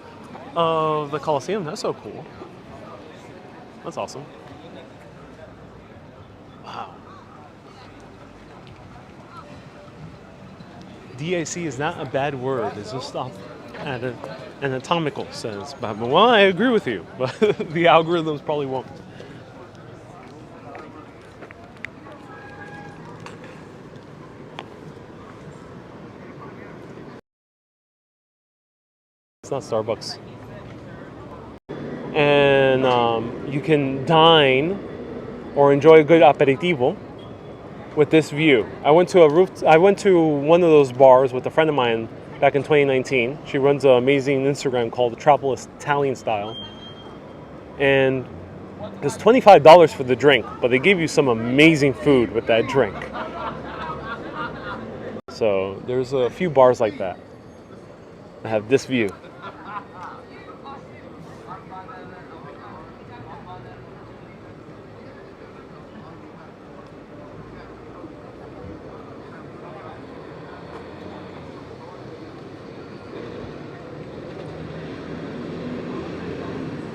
of the Colosseum. That's so cool. That's awesome. Wow. DIC is not a bad word. It's just an anatomical sense. But well, I agree with you, but the algorithms probably won't. It's not Starbucks. And you can dine or enjoy a good aperitivo with this view. I went to one of those bars with a friend of mine back in 2019. She runs an amazing Instagram called the Travel Italian Style. And it's $25 for the drink, but they give you some amazing food with that drink. So there's a few bars like that. I have this view.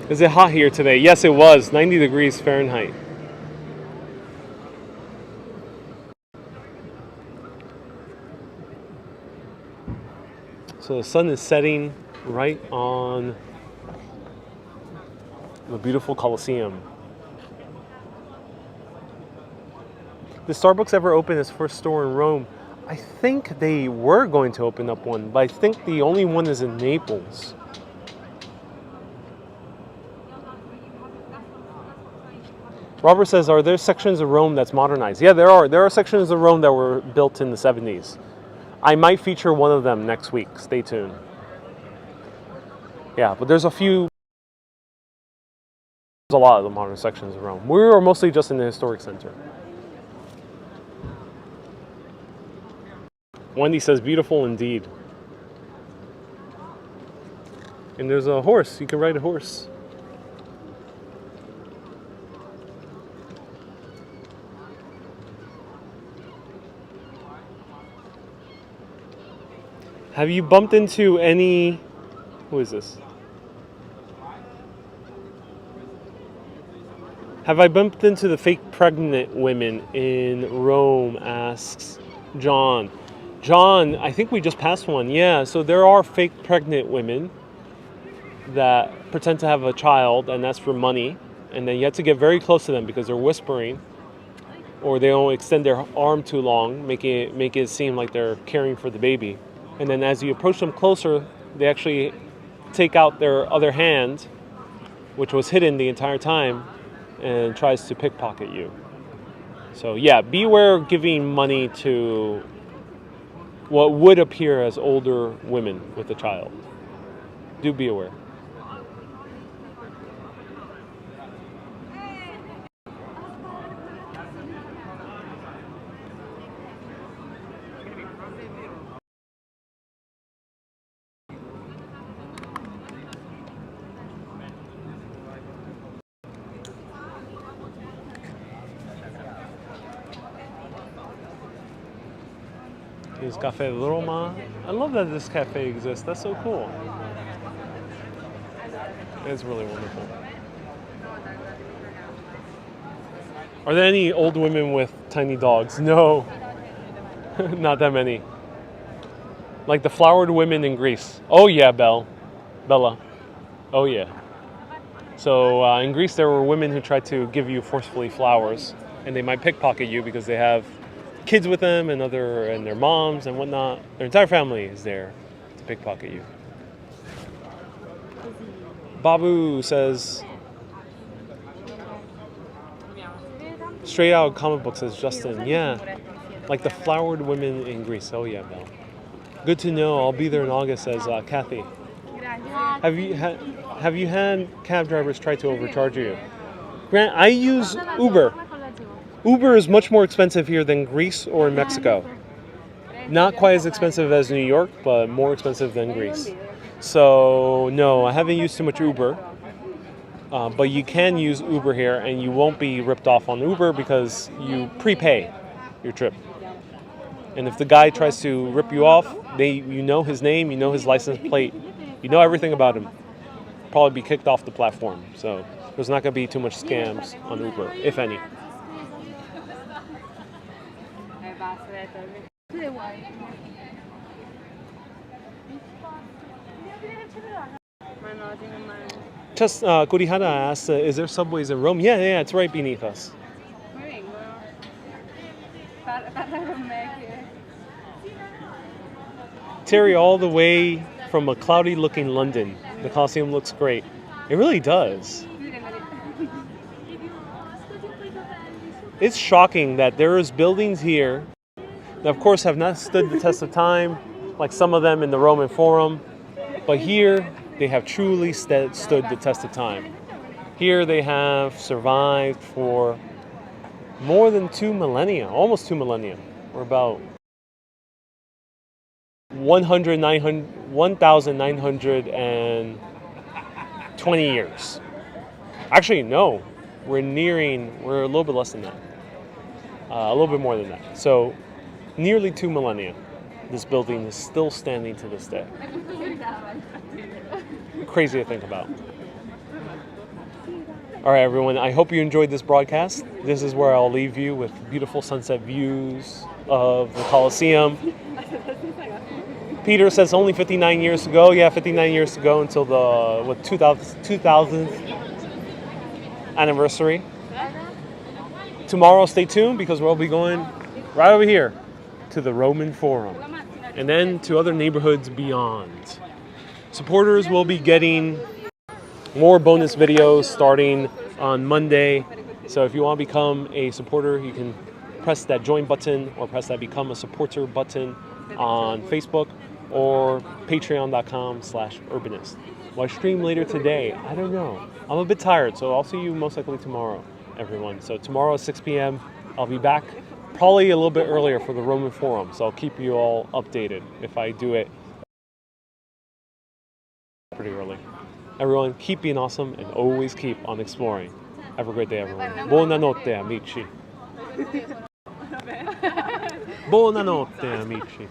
Is it hot here today? Yes, it was. 90 degrees Fahrenheit. So the sun is setting right on the beautiful Colosseum. Did Starbucks ever open its first store in Rome? I think they were going to open up one, but I think the only one is in Naples. Robert says, are there sections of Rome that's modernized? Yeah, there are. There are sections of Rome that were built in the 70s. I might feature one of them next week. Stay tuned. Yeah, but there's a lot of the modern sections of Rome. We were mostly just in the historic center. Wendy says, beautiful indeed. And there's a horse. You can ride a horse. Have you bumped into any... Who is this? Have I bumped into the fake pregnant women in Rome, asks John. John, I think we just passed one. Yeah, so there are fake pregnant women that pretend to have a child, and that's for money. And then you have to get very close to them because they're whispering, or they don't extend their arm too long, make it seem like they're caring for the baby. And then as you approach them closer, they actually take out their other hand, which was hidden the entire time, and tries to pickpocket you. So yeah, beware of giving money to what would appear as older women with a child. Do be aware. Here's Cafe Roma. I love that this cafe exists. That's so cool. It's really wonderful. Are there any old women with tiny dogs? No, not that many. Like the flowered women in Greece. Oh yeah, Bella. Oh yeah. So in Greece there were women who tried to give you forcefully flowers, and they might pickpocket you because they have kids with them and their moms and whatnot. Their entire family is there to pickpocket you. Babu says, straight out comic book, says Justin. Yeah, like the flowered women in Greece. Oh yeah, Belle. Good to know. I'll be there in August, says Kathy. Have you had cab drivers try to overcharge you? Grant, I use Uber. Uber is much more expensive here than Greece or in Mexico. Not quite as expensive as New York, but more expensive than Greece. So no, I haven't used too much Uber. But you can use Uber here, and you won't be ripped off on Uber because you prepay your trip. And if the guy tries to rip you off, you know his name, you know his license plate, you know everything about him. Probably be kicked off the platform. So there's not going to be too much scams on Uber, if any. Just Kurihara asked, is there subways in Rome? Yeah, it's right beneath us. Terry, all the way from a cloudy looking London. The Colosseum looks great. It really does. It's shocking that there is buildings here that of course have not stood the test of time, like some of them in the Roman Forum, but here they have truly stood the test of time. Here they have survived for more than 2 millennia, almost 2 millennia, or about 1,920 years. Actually, no, we're a little bit less than that. A little bit more than that. So, nearly 2 millennia, this building is still standing to this day. Crazy to think about. All right, everyone, I hope you enjoyed this broadcast. This is where I'll leave you with beautiful sunset views of the Colosseum. Peter says only 59 years ago. Yeah, 59 years ago until the 2000th anniversary. Tomorrow, stay tuned because we'll be going right over here to the Roman Forum and then to other neighborhoods beyond. Supporters will be getting more bonus videos starting on Monday. So if you want to become a supporter, you can press that join button or press that become a supporter button on Facebook or patreon.com/urbanist. Will I stream later today? I don't know. I'm a bit tired, so I'll see you most likely tomorrow, everyone. So tomorrow at 6 p.m., I'll be back probably a little bit earlier for the Roman Forum. So I'll keep you all updated if I do it pretty early. Everyone, keep being awesome and always keep on exploring. Have a great day, everyone. Buonanotte, amici. Buonanotte, amici.